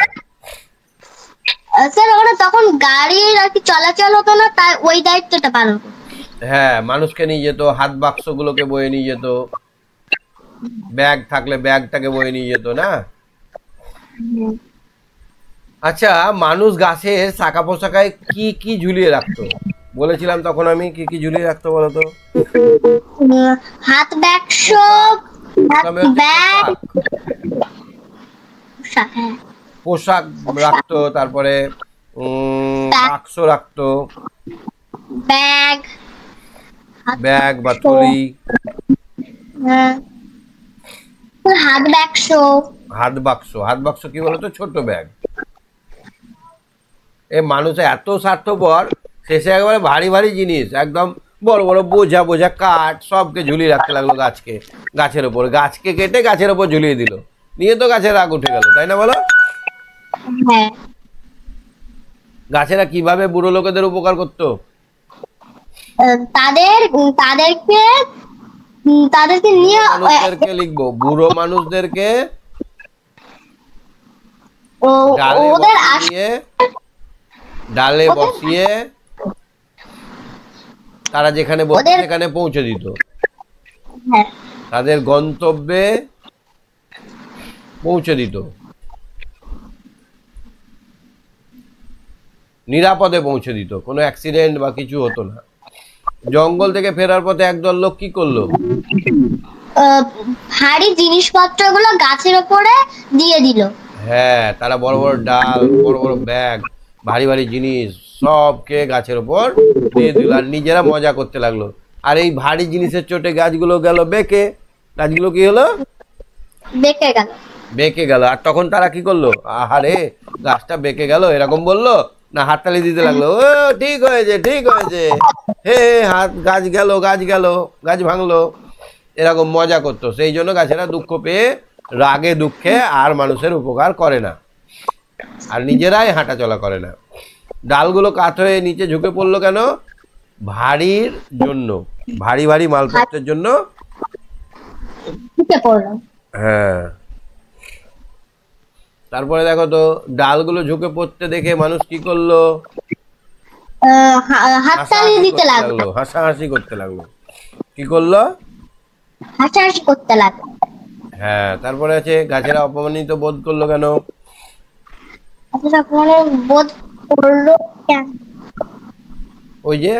স্যার, ওরা তখন গাড়ির আর কি চলাচল হতো না, তাই ওই দায়িত্বটা পালন করতো। হ্যাঁ, মানুষকে নিয়ে যেত, হাত বাক্স গুলোকে বয়ে নিয়ে যেত, ব্যাগ থাকলে ব্যাগটাকে বয়ে নিয়ে যেত না? আচ্ছা, মানুষ গাছের শাখা পোশাকায় কি কি ঝুলিয়ে রাখতো? বলেছিলাম তখন আমি, কি কি ঝুলিয়ে রাখতো বলতো? হাত বাক্স, ব্যাগ, পোশাক রাখতো, তারপরে বাক্স রাখতো, ব্যাগ, ব্যাগ বা থলি, হাত বাক্স। হাত বাক্স, হাত বাক্স কি বলতো? ছোট ব্যাগ। এ মানুষ এত স্বার্থপর, শেষে একেবারে ভারী ভারী জিনিস, একদম বড় বড় বোঝা বোঝা কাঠ সবকে ঝুলিয়ে রাখতে লাগলো গাছের ওপর। গাছকে কেটে গাছের ওপর ঝুলিয়ে দিল, নিয়ে তো গাছের রাগ উঠে গেল, তাই না বলো? হ্যাঁ, গাছেরা কিভাবে বুড়ো লোকেদের উপকার করতো? তাদেরকে নিয়ে মানুষদেরকে লিখবো, বুড়ো মানুষদেরকে ওদের ডালে বসিয়ে তারা যেখানে সেখানে পৌঁছে দিত, হ্যাঁ, তাদের গন্তব্যে পৌঁছে দিত, নিরাপদে পৌঁছে দিত, কোনো অ্যাক্সিডেন্ট বা কিছু হতো না। জঙ্গল থেকে ফেরার পথে একদল লোক কি করলো? ভারী জিনিসপত্রগুলো গাছের উপরে দিয়ে দিল। হ্যাঁ, তারা বড় বড় ডাল, বড় বড় ব্যাগ, ভারী ভারী জিনিস সবকে গাছের উপর দিয়ে দিল, আর নিজেরা মজা করতে লাগলো। আর এই ভারী জিনিসের চোটে গাছগুলো গেল বেঁকে। গাছগুলো কি হলো? বেঁকে গেল। আর তখন তারা কি করলো? আহারে, গাছটা বেঁকে গেল এরকম বললো না, হাততালি দিতে লাগলো, ও ঠিক হয়েছে ঠিক হয়েছে, হে গাছ গেল গাছ ভাঙলো, এরকম মজা করতো। সেই জন্য গাছেরা দুঃখ পেয়ে রাগে দুঃখে আর মানুষের উপকার করে না, আর নিজেরাই হাঁটা চলা করে না। ডালগুলো কাত হয়ে নিচে ঝুঁকে পড়লো কেন? ভারীর জন্য, ভারী ভারী মালপত্রের জন্য। হ্যাঁ, তারপরে দেখো তো, ডালগুলো ঝুঁকে পড়তে দেখে মানুষ কি করলো? হাততালি দিতে লাগলো, হাসাহাসি করতে লাগলো। কি করলো? হাসাহাসি করতে লাগলো। হ্যাঁ, তারপরে আছে গাছেরা অপমানিত বোধ করলো কেন? ওই যে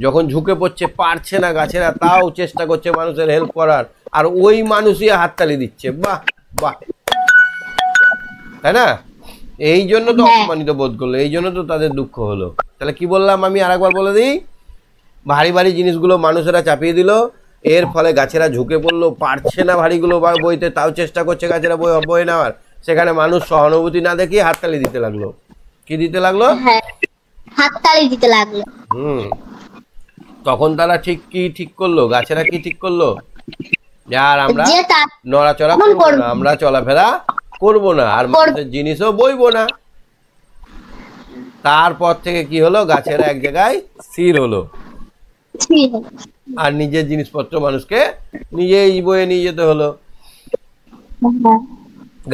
যখন ঝুঁকে পড়ছে, পারছে না গাছেরা, তাও চেষ্টা করছে মানুষের হেল্প করার, আর ওই মানুষই হাততালি দিচ্ছে। বাহ বাহ, তাই না? এই জন্য তো অপমানিত বোধ করলো, এই জন্য তো তাদের দুঃখ হলো। তাহলে কি বললাম আমি আরেকবার বলে দিই, ভারী ভারী জিনিসগুলো মানুষেরা চাপিয়ে দিল, এর ফলে গাছেরা ঝুঁকে পড়লো, পারছে না ভারীগুলো বইতে, তাও চেষ্টা করছে গাছেরা বয়ে নেওয়ার। সেখানে মানুষ সহানুভূতি না দেখিয়ে হাততালি দিতে লাগলো। কি দিতে লাগলো? হাততালি দিতে লাগলো। তখন তারা ঠিক করলো, গাছেরা কি ঠিক করলো? আর আমরা নড়াচড়া করবো না, আমরা চলাফেরা করবো না, আর মানুষের জিনিসও বইবো না। তারপর থেকে কি হলো? গাছেরা এক জায়গায় স্থির হলো, আর নিজের জিনিসপত্র মানুষকে নিজেই বয়ে নিয়ে যেতে হলো।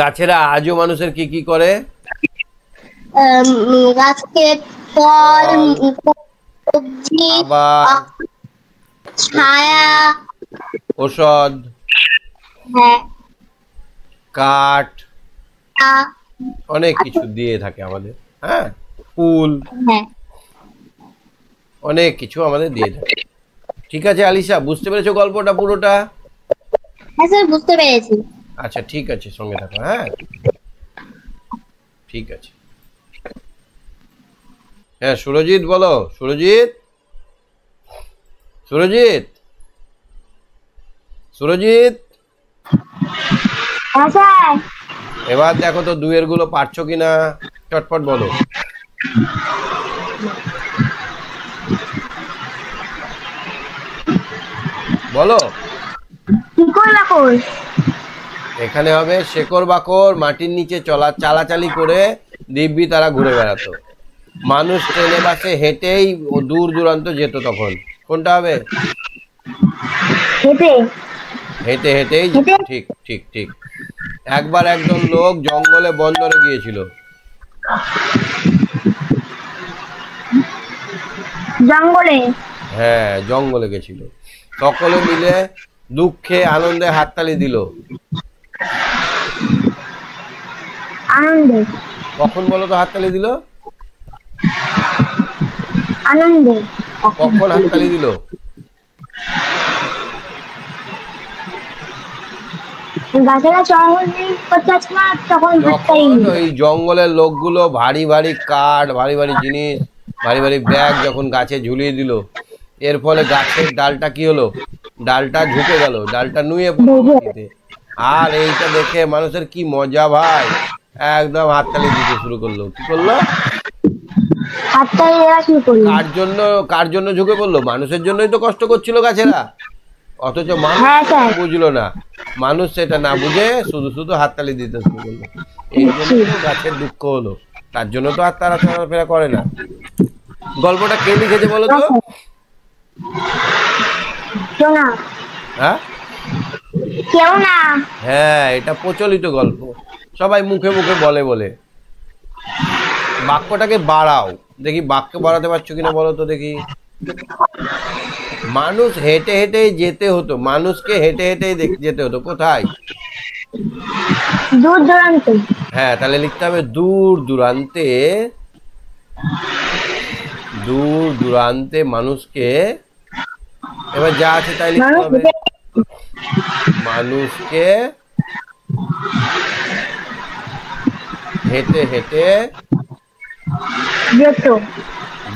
গাছেরা আজও মানুষের কি কি করে? গাছকে ফল, সবজি, ছায়া, ঔষধ, কাঠ, অনেক কিছু দিয়ে থাকে আমাদের। হ্যাঁ, ফুল, অনেক কিছু আমাদের দিয়ে থাকে। ঠিক আছে আলিশা, বুঝতে পেরেছো গল্পটা পুরোটা? হ্যাঁ স্যার, বুঝতে পেরেছি। আচ্ছা ঠিক আছে, সঙ্গে থাকো। হ্যাঁ ঠিক আছে। হ্যাঁ সুরজিৎ বলো। সুরজিৎ, সুরজিৎ, সুরজিৎ, এবার দেখো তো দুয়ের গুলো পারছো কিনা, চটপট বলো। বলো। এখানে হবে শেকড় বাকড়, মাটির নিচে চালাচালি করে দিব্যি তারা ঘুরে বেড়াতো। মানুষ ট্রেনে বাসে হেঁটেই দূর দূরান্ত যেত তখন। কোনটা হবে? হেঁটে হেঁটেই। ঠিক ঠিক ঠিক। একবার একজন লোক জঙ্গলে বন্দরে গিয়েছিল। জঙ্গলে? হ্যাঁ, জঙ্গলে গেছিল। সকলে মিলে দুঃখে আনন্দে হাততালি দিল। আনন্দে? কখন বলো তো হাততালি দিল? আনন্দে। কখন হাততালি দিল? ওই জঙ্গলের লোকগুলো ভারী ভারী কাঠ, ভারী ভারী জিনিস, ভারী ভারী ব্যাগ যখন গাছে ঝুলিয়ে দিল, এর ফলে গাছের ডালটা কি হলো? ডালটা ঝুঁকে গেল, ডালটা নুয়ে পড়লো। আর এইটা দেখে মানুষের কি মজা ভাই, একদম হাততালি দিতে শুরু করলো। কি করলো? হাততালি দেওয়া শুরু করলো। কার জন্য ঝুঁকে পড়লো? মানুষের জন্যই তো কষ্ট করছিল গাছেরা, অথচ মানুষ হ্যাঁ স্যার। বুঝলো না। মানুষ সেটা না বুঝে শুধু শুধু হাততালি দিতে শুরু করলো। এই জন্য তো গাছের দুঃখ হলো, তার জন্য তো আর তারা চলাফেরা করে না। গল্পটা কে লিখেছে বলো তো? কেউ না। হ্যাঁ কেউ না। হ্যাঁ, এটা প্রচলিত গল্প, সবাই মুখে মুখে বলে বলে। বাক্যটাকে বাড়াও দেখি, বাক্য বাড়াতে পারছো কিনা বলো তো দেখি। মানুষ হেঁটে হেঁটে যেতে হতো, মানুষকে হেঁটে হেঁটে যেতে হতো কোথায়? দূর দূরান্তে। হ্যাঁ, তাহলে লিখতে হবে দূর দূরান্তে। দূর দূরান্তে মানুষকে, এবার যা আছে তাই লিখতে হবে। মানুষকে হেঁটে হেঁটে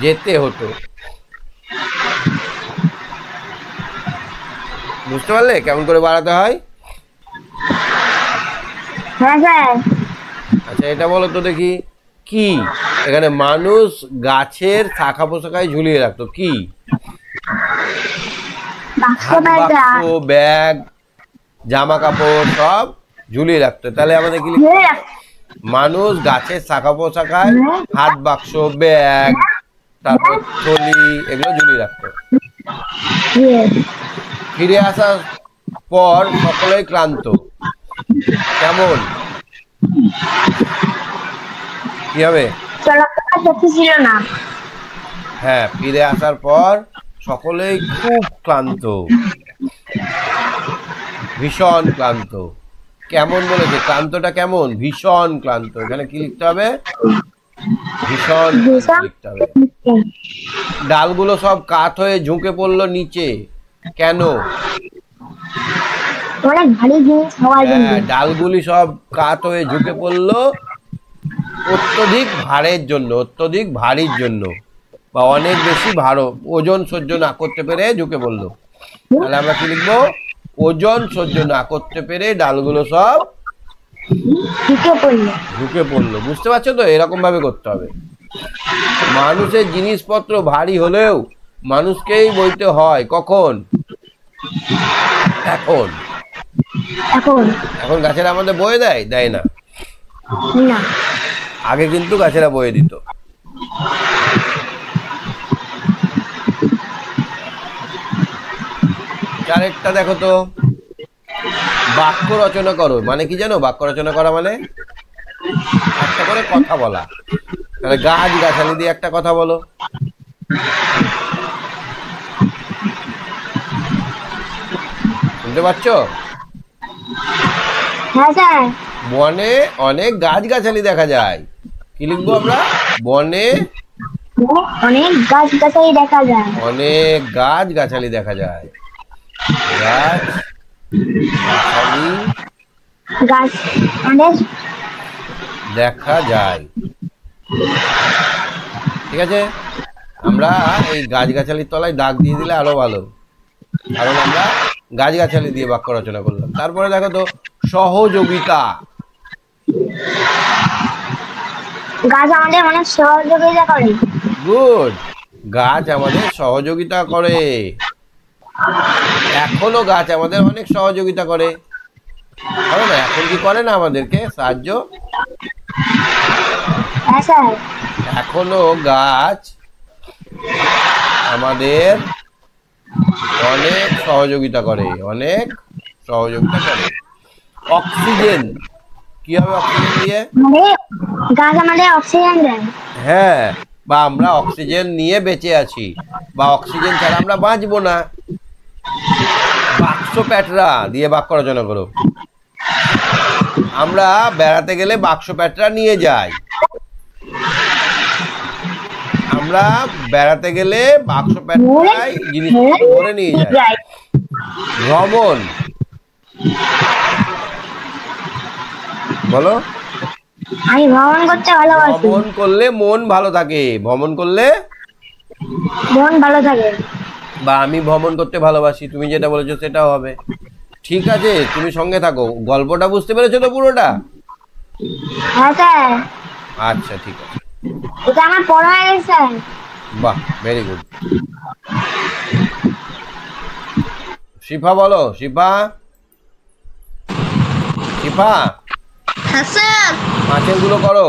যেতে হতো। বুঝতে পারলে কেমন করে বাড়াতে হয়? হ্যাঁ স্যার। আচ্ছা, এটা বলো তো দেখি কি? এখানে মানুষ গাছের শাখা পোশাকায় ঝুলিয়ে রাখতো কি? হাত বাক্স, ব্যাগ, জামা কাপড় সব ঝুলিয়ে রাখতো। তাহলে আমাদের কি লিখতে হবে? মানুষ গাছের শাখা পোশাকায় হাত বাক্স, ব্যাগ, তারপর থলি এগুলো ঝুলিয়ে রাখতো। ফিরে আসার পর সকলেই ক্লান্ত। কেমন কি হবে? ছিল না। হ্যাঁ, ফিরে আসার পর সকলেই খুব ক্লান্ত, ভীষণ ক্লান্ত। কেমন বলেছে? ক্লান্তটা কেমন? ভীষণ ক্লান্ত। এখানে কি লিখতে হবে? ভীষণ লিখতে হবে। ডালগুলো সব কাত হয়ে ঝুঁকে পড়লো নিচে, কেন? ডালগুলি সব কাত হয়ে ঝুঁকে পড়লো অত্যধিক ভারের জন্য, অত্যধিক ভারীর জন্য, বা অনেক বেশি ভারো, ওজন সহ্য না করতে পেরে ঝুঁকে পড়লো। তাহলে আমরা কি লিখবো? ওজন সহ্য না করতে পেরে ডালগুলো সব ঝুঁকে পড়লো। বুঝতে পারছো তো? এরকম ভাবে করতে হবে। মানুষের জিনিসপত্র ভারী হলেও মানুষকেই বইতে হয়। কখন? এখন। এখন গাছেরা আমাদের বয়ে দেয়? দেয় না। আগে কিন্তু গাছেরা বয়ে দিত। আরেকটা দেখো তো, বাক্য রচনা করো মানে কি জানো? বাক্য রচনা করা মানে একটা করে কথা বলা। তাহলে গাছ গাছালি দিয়ে একটা কথা বলো। শুনতে পাচ্ছ? বনে অনেক গাছ গাছালি দেখা যায়। কি লিখবো আমরা? বনে অনেক গাছ গাছালি দেখা যায়। অনেক গাছ গাছালি দেখা যায়। গাছ গাছালি গাছ অনেক দেখা যায়। ঠিক আছে, আমরা এই গাছগাছালির তলায় দাগ দিয়ে দিলে আরো ভালো, কারণ আমরা গাছগাছালি দিয়ে বাক্য রচনা করলাম। তারপরে দেখো তো, সহযোগিতা। গাছ আমাদের অনেক সহযোগিতা করে। গুড, গাছ আমাদের সহযোগিতা করে। এখনো গাছ আমাদের অনেক সহযোগিতা করে, করে না? এখন কি করে না আমাদেরকে সাহায্য? এখনো গাছ আমাদের অনেক সহযোগিতা করে, অনেক সহযোগিতা করে। অক্সিজেন কি হবে? অক্সিজেন দিয়ে গাছ আমাদের অক্সিজেন দেয়। হ্যাঁ, বা আমরা অক্সিজেন নিয়ে বেঁচে আছি, বা অক্সিজেন ছাড়া আমরা বাঁচবো না। বাক্স প্যাটরা দিয়ে বাক্য রচনা করো। আমরা বেড়াতে গেলে বাক্স প্যাটরা নিয়ে যাই। আমরা বেড়াতে গেলে বাক্স প্যাটরায় জিনিসপত্র ভরে নিয়ে যাই। ভ্রমণ বলো। আমি ভ্রমণ করতে ভালোবাসি। ভ্রমণ করলে মন ভালো থাকে। ভ্রমণ করলে মন ভালো থাকে। বা আমি ভ্রমণ করতে ভালোবাসি, তুমি যেটা বলেছো সেটাও হবে। ঠিক আছে, তুমি সঙ্গে থাকো। গল্পটা বুঝতে পেরেছো তো পুরোটা? হ্যাঁ স্যার। আচ্ছা, ঠিক আছে। এটা আমার পড়া হয়ে গেছে। বাহ, ভেরি গুড। শিফা বলো, শিফা। শিফা, হ্যাঁ স্যার। পাঁচের গুলো করো।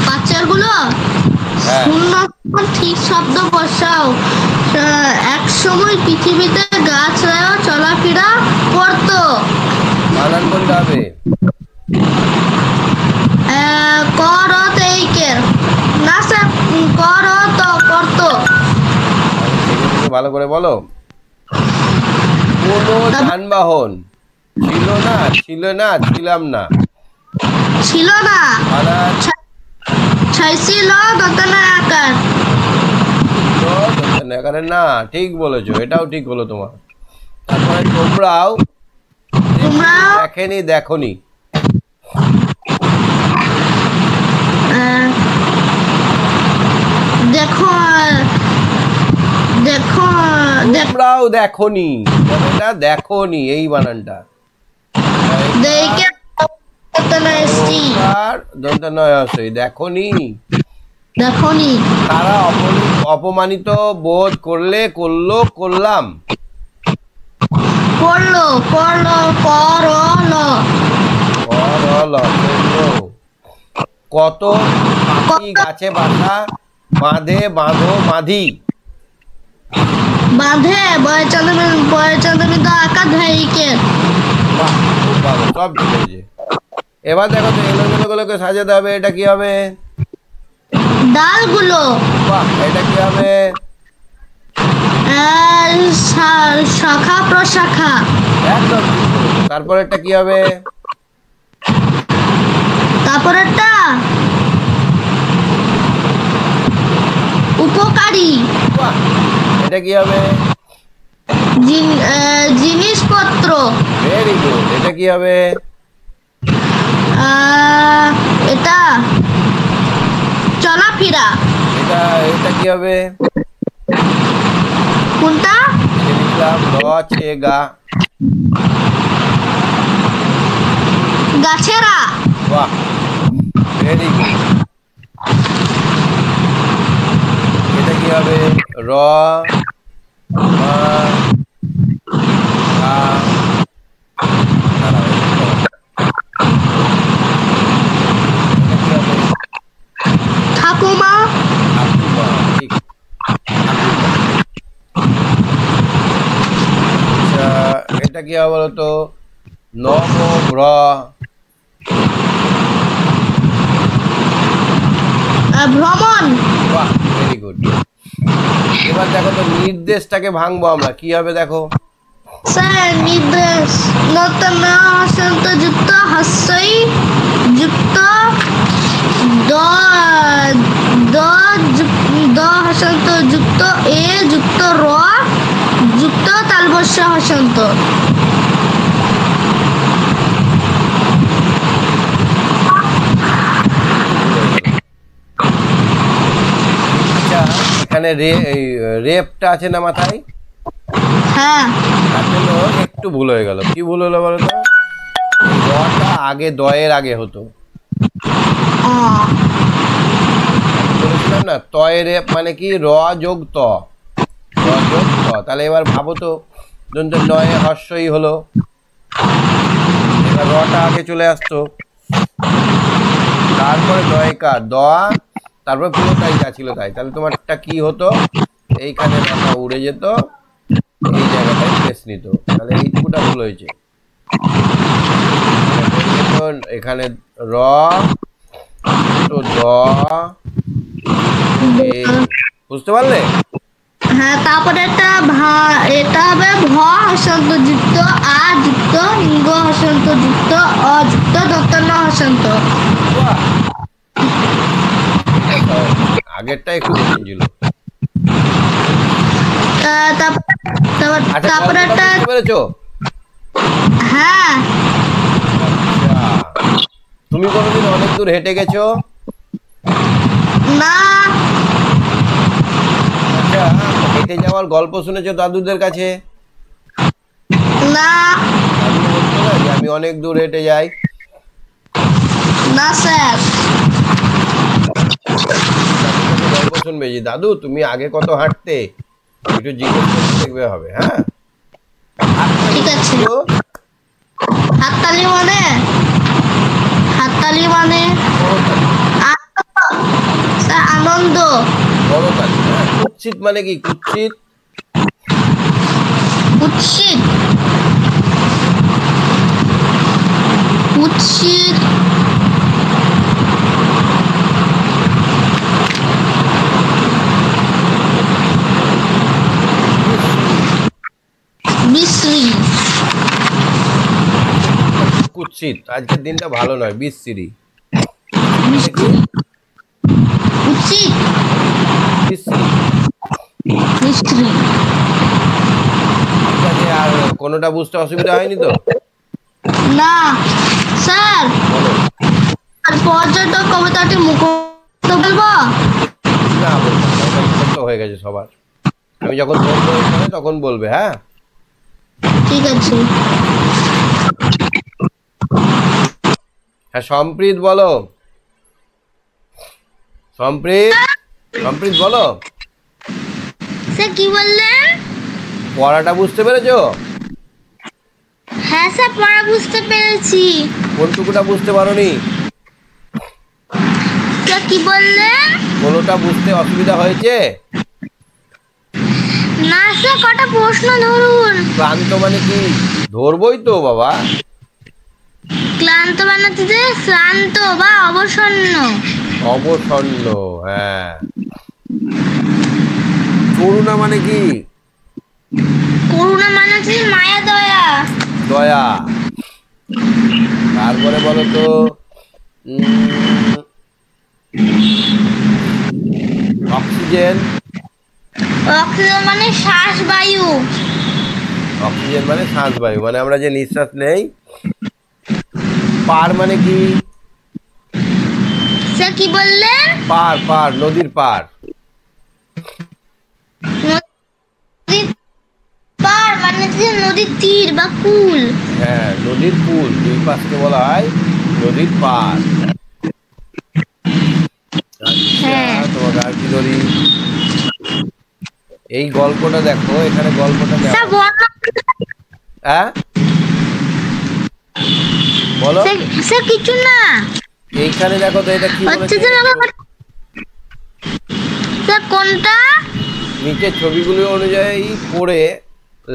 পাঁচের গুলো হ্যাঁ। শূন্য ঠিক শব্দ বসাও। এক সময় পৃথিবীতে গাছরাও চলাফেরা করতো। বানান করতে হবে। করত এইকের না স্যার, করত করতো। ভালো করে বলো। কোনো যানবাহন ছিল না, ছিল না, ছিলাম না। ছিল না, বানান ছাইছিল দতনা আকার। এখানে না, ঠিক বলেছো, এটাও ঠিক হলো তোমার। তারপরে তোমরাও তোমরাও দেখেনি, দেখোনি। দেখো দেখো তোমরাও দেখোনি, এটা দেখোনি, এই বানানটা। দেখে দতনা এসছি। আর দন্তে নয় আছে, দেখোনি। দেখোনি। তারা অপমানিত বোধ করলে, করলো, করলাম। করলো করলো করলো করলো, করলো। কত পাখি গাছে বাসা বাঁধে, বাঁধো, বাঁধি। বাঁধে বয়চন্দ্রমিত আকার ধাইকে। বাহ, খুব ভালো, সব ঠিক হয়েছে। এবার দেখো তো এলোমেলো গুলোকে সাজাতে হবে, এটা কি হবে? ডালগুলো। বাহ, এটা কি হবে? শাখা প্রশাখা। একদম ঠিক বলেছো। তারপরেরটা কি হবে? তারপরেরটা উপকারী। বাহ, এটা কি হবে? জিনিসপত্র। Very good. এটা কি হবে? এটা চলাফেরা। এটা এটা কি হবে? কোনটা? লিখলাম র ছে গা। গাছেরা। বাহ, ভেরি গুড। এটা কি হবে? র মা গা। দাঁড়াও, এটা কি হবে? ঠাকুমা। ঠাকুমা, ঠিক। আচ্ছা, এটা কি হবে বলতো? নবভ্র। ভ্রমণ। বাহ, ভেরি গুড। এবার দেখো তো নির্দেশটাকে ভাঙবো আমরা, কি হবে দেখো। স্যার নির্দেশ নতুন হসন্ত যুক্ত হস্যই যুক্ত দ দ দ হসন্ত যুক্ত এ যুক্ত র যুক্ত তালবস্য হসন্ত। আচ্ছা, এখানে রেপটা আছে না মাথায়? হ্যাঁ। তার জন্য একটু ভুল হয়ে গেল। কি ভুল হলো বলো তো? রটা আগে দয়ের আগে হতো। বলেছিলাম না, তয়ের রেপ মানে কি? র যোগ ত, র যোগ ত। তাহলে এবার ভাবো তো, দন্ত নয়ে হর্ষই হলো, এবার রটা আগে চলে আসতো, তারপরে দয়কা দ, তারপরে পুরো তাই যা ছিল তাই। তাহলে তোমারটা কি হতো? এইখানে রটা উড়ে যেত, এই জায়গাটায় প্লেস নিত। তাহলে এইটুকুটা ভুল হয়েছে। এখানে র তো দ, বুঝতে পারলে? হ্যাঁ, তারপরে এটা হবে ভ হসন্ত যুক্ত আ যুক্ত ইঙ্গ হসন্ত যুক্ত অ যুক্ত দন্তন্য হসন্ত। আগেরটা একটু কঠিন ছিল। তারপরে একটা পেরেছো? হ্যাঁ। তুমি কোনোদিন অনেক দূর হেঁটে গেছো? না। আচ্ছা, হেঁটে যাওয়ার গল্প শুনেছো দাদুদের কাছে? না। দাদু বলতো না যে আমি অনেক দূর হেঁটে যাই? না স্যার। গল্প শুনবে যে দাদু তুমি আগে কত হাঁটতে, একটু জিজ্ঞেস করতে দেখবে হবে। হ্যাঁ, ঠিক আছে। হাততালি মানে আনন্দ। করতালি। হ্যাঁ, কুৎসিত মানে কি? কুৎসিত কুৎসিত কুৎসিত বিশ্রী। কুৎসিত, আজকের দিনটা ভালো নয়, বিশ্রী। কুৎসিত বিশ্রী। বিশ্রী। ঠিক আছে, আর কোনোটা বুঝতে অসুবিধা হয়নি তো? না স্যার, বলো। আর পর্যটক কবিতাটি মুখস্থ বলবো? না, বলবো না, এটা মুখস্থ হয়ে গেছে সবার। আমি যখন বলবো এখানে তখন বলবে। হ্যাঁ, ঠিক আছে। হ্যাঁ, সম্প্রীত বলো। সম্প্রীত বলো। স্যার কি বললেন? পড়াটা বুঝতে পেরেছো? হ্যাঁ স্যার, পড়া বুঝতে পেরেছি। কোনটুকুটা বুঝতে পারোনি? স্যার কি বললেন? কোনোটা বুঝতে অসুবিধা হয়েছে? না স্যার, কটা প্রশ্ন ধরুন। ক্লান্ত মানে কি? ধরবই তো বাবা। ক্লান্ত বানাতে যে শ্রান্ত বা অবসন্ন। অবসন্ন, হ্যাঁ। করুণা মানে কি? করুণা মানে হচ্ছে মায়া দয়া। দয়া। তারপরে বলো তো অক্সিজেন। অক্সিজেন মানে শ্বাস বায়ু। অক্সিজেন মানে শ্বাস বায়ু, মানে আমরা যে নিঃশ্বাস নেই। পার মানে কি? স্যার কি বললেন? পার, নদীর পার। নদীর পার মানে হচ্ছে নদীর তীর বা কুল। হ্যাঁ, নদীর কুল, দুই পাশকে বলা হয় নদীর পার। হ্যাঁ। তোমাকে আর কি ধরি? এই গল্পটা দেখো, এখানে গল্পটা দেখো। স্যার বর্ণ। হ্যাঁ, বলো। স্যার কিছু না। এইখানে দেখো তো, এটা কি বলেছে? স্যার কোনটা? নিচে ছবিগুলো অনুযায়ী পড়ে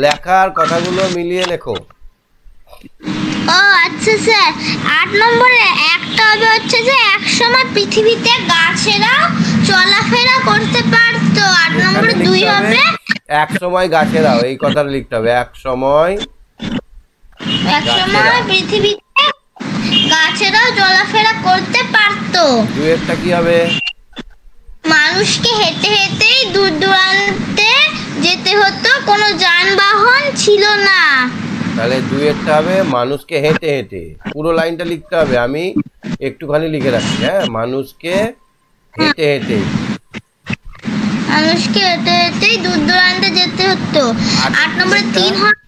লেখার কথাগুলো মিলিয়ে লেখো। ও আচ্ছা স্যার, 8 নম্বরে একটা হবে হচ্ছে যে একসময় পৃথিবীতে গাছেরা চলাফেরা করতে পারতো। 8 নম্বরে 2 হবে এক সময় গাছেরাও, এই কথাটা লিখতে হবে। এক সময় পৃথিবীতে গাছেরাও চলাফেরা করতে পারতো। দুয়েরটা কি হবে? মানুষকে হেঁটে হেঁটেই দূর দূরান্তে যেতে হতো, কোনো যানবাহন ছিল না। তাহলে দুয়েরটা হবে মানুষকে হেঁটে হেঁটে। পুরো লাইনটা লিখতে হবে, আমি একটুখানি লিখে রাখছি। হ্যাঁ, মানুষকে হেঁটে হেঁটে। মানুষকে হেঁটে হেঁটেই দূর দূরান্তে যেতে হতো। 8 নম্বরে 3 হবে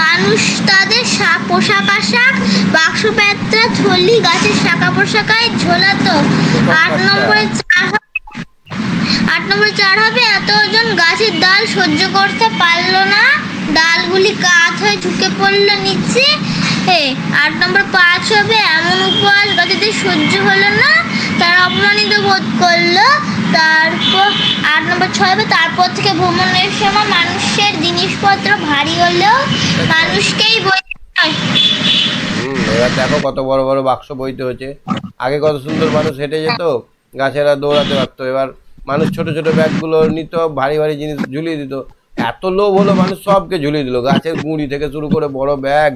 মানুষ তাদের পোশাক আশাক বাক্স পেত্রা থলি গাছের শাখা পোশাকায় ঝোলাতো। 8 নম্বরে 4 হবে এত ওজন গাছের ডাল সহ্য করতে পারলো না, ডালগুলি কাত হয়ে ঝুঁকে পড়লো নিচে। 8 নম্বর 5 হবে এমন উপহাস গাছেদের সহ্য হলো না, তারা অপমানিত বোধ করলো। তারপর 8 নম্বর 6 হবে তারপর থেকে ভ্রমণের সময় মানুষের জিনিসপত্র ভারী হলেও মানুষকেই বইতে হয়। এবার দেখো কত বড় বড় বাক্স বইতে হচ্ছে। আগে কত সুন্দর মানুষ হেঁটে যেত, গাছেরা দৌড়াতে পারতো। এবার মানুষ ছোট ছোট ব্যাগগুলো নিত, ভারী ভারী জিনিস ঝুলিয়ে দিত। এত লোভ হলো, মানুষ সবকে ঝুলিয়ে দিল। গাছের গুঁড়ি থেকে শুরু করে বড় ব্যাগ,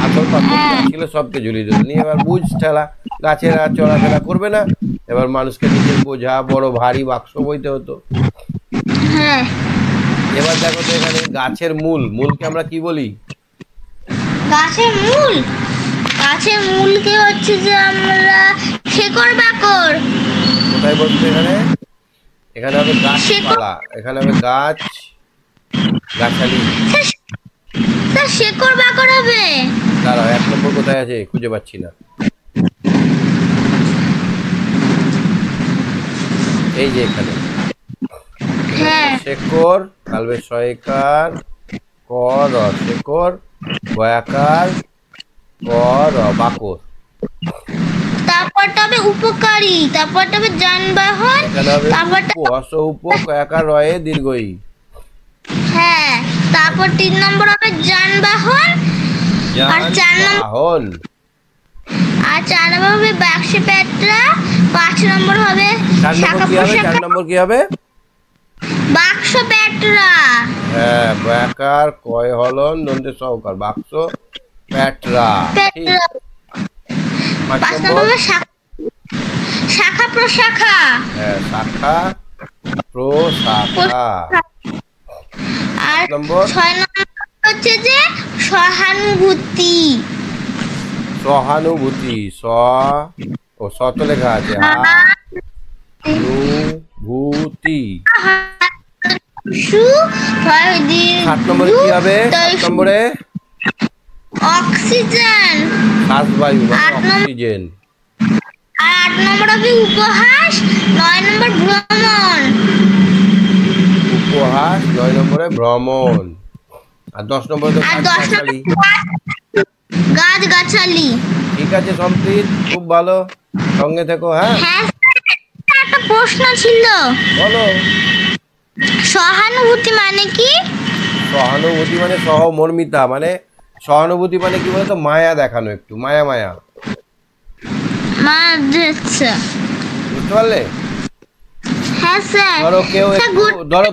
আসল পাথর ছিল, সবকে ঝুলিয়ে দিল। নিয়ে এবার বুঝ ঠেলা, গাছেরা চলাফেরা করবে না। এবার মানুষকে নিজের বোঝা বড় ভারী বাক্স বইতে হতো। এবার দেখো তো এখানে গাছের মূলকে আমরা কি বলি? গাছের মূলকে হচ্ছে যে আমরা শেকড় বাকড়। কোথায় বলতো? এখানে হবে গাছপালা, এখানে হবে গাছালি। স্যার শেকড় বাকড় হবে। দাঁড়াও, 1 নম্বর কোথায় আছে খুঁজে পাচ্ছি না। এই যে এখানে হ্যাঁ শেকড়, কালবে শয়কার, ক র শেকড়, গয়াকার, ক র বাকর। তারপরটা হবে উপকারী, তারপরটা হবে যানবাহন, এখানে হবে তারপরটা উপ, হস্র উপ, কয়াকার রয়ে দীর্ঘই। হ্যাঁ, তারপর 3 নম্বর হবে যানবাহন, আর 4 নম্বর যানবাহন, আর 4 নম্বর হবে বাক্স পেটরা, 5 নম্বর হবে 4 নম্বর কি হবে? 4 নম্বর কি হবে? বাক্স পেটরা। হ্যাঁ, বয়াকার, কয় হলন, দন্তে সহকার, বাক্স প্যাটরা। ঠিক। পেটরা। 5 5 নম্বর নম্বর হবে শাখা প্রশাখা। হ্যাঁ, শাখা প্রশাখা। আর নম্বর 6 নম্বর হচ্ছে যে সহানুভূতি। সহানুভূতি, স ও স তো লেখা আছে, ভূতি। সু হয় 7 নম্বরে কি হবে? 7 নম্বরে অক্সিজেন। শ্বাসবায়ু মানে 8 নম্বর অক্সিজেন। আর 8 নম্বর হবে উপহাস, 9 নম্বর ভ্রমণ। উপহাস, 9 নম্বরে ভ্রমণ। আর 10 নম্বরে তো আর 10 গাছগাছালি। গাছ গাছালি। ঠিক আছে সম্প্রীত, খুব ভালো, সঙ্গে থেকো। হ্যাঁ, হ্যাঁ স্যার, একটা প্রশ্ন ছিল, বলো। সহানুভূতি মানে কি? সহানুভূতি মানে সহমর্মিতা, মানে সহানুভূতি মানে কি বলতো, মায়া দেখানো, একটু মায়া মায়া, আচ্ছা। বুঝতে পারলে? হ্যাঁ স্যার। ধরো কেউ স্যার, একটু, ধরো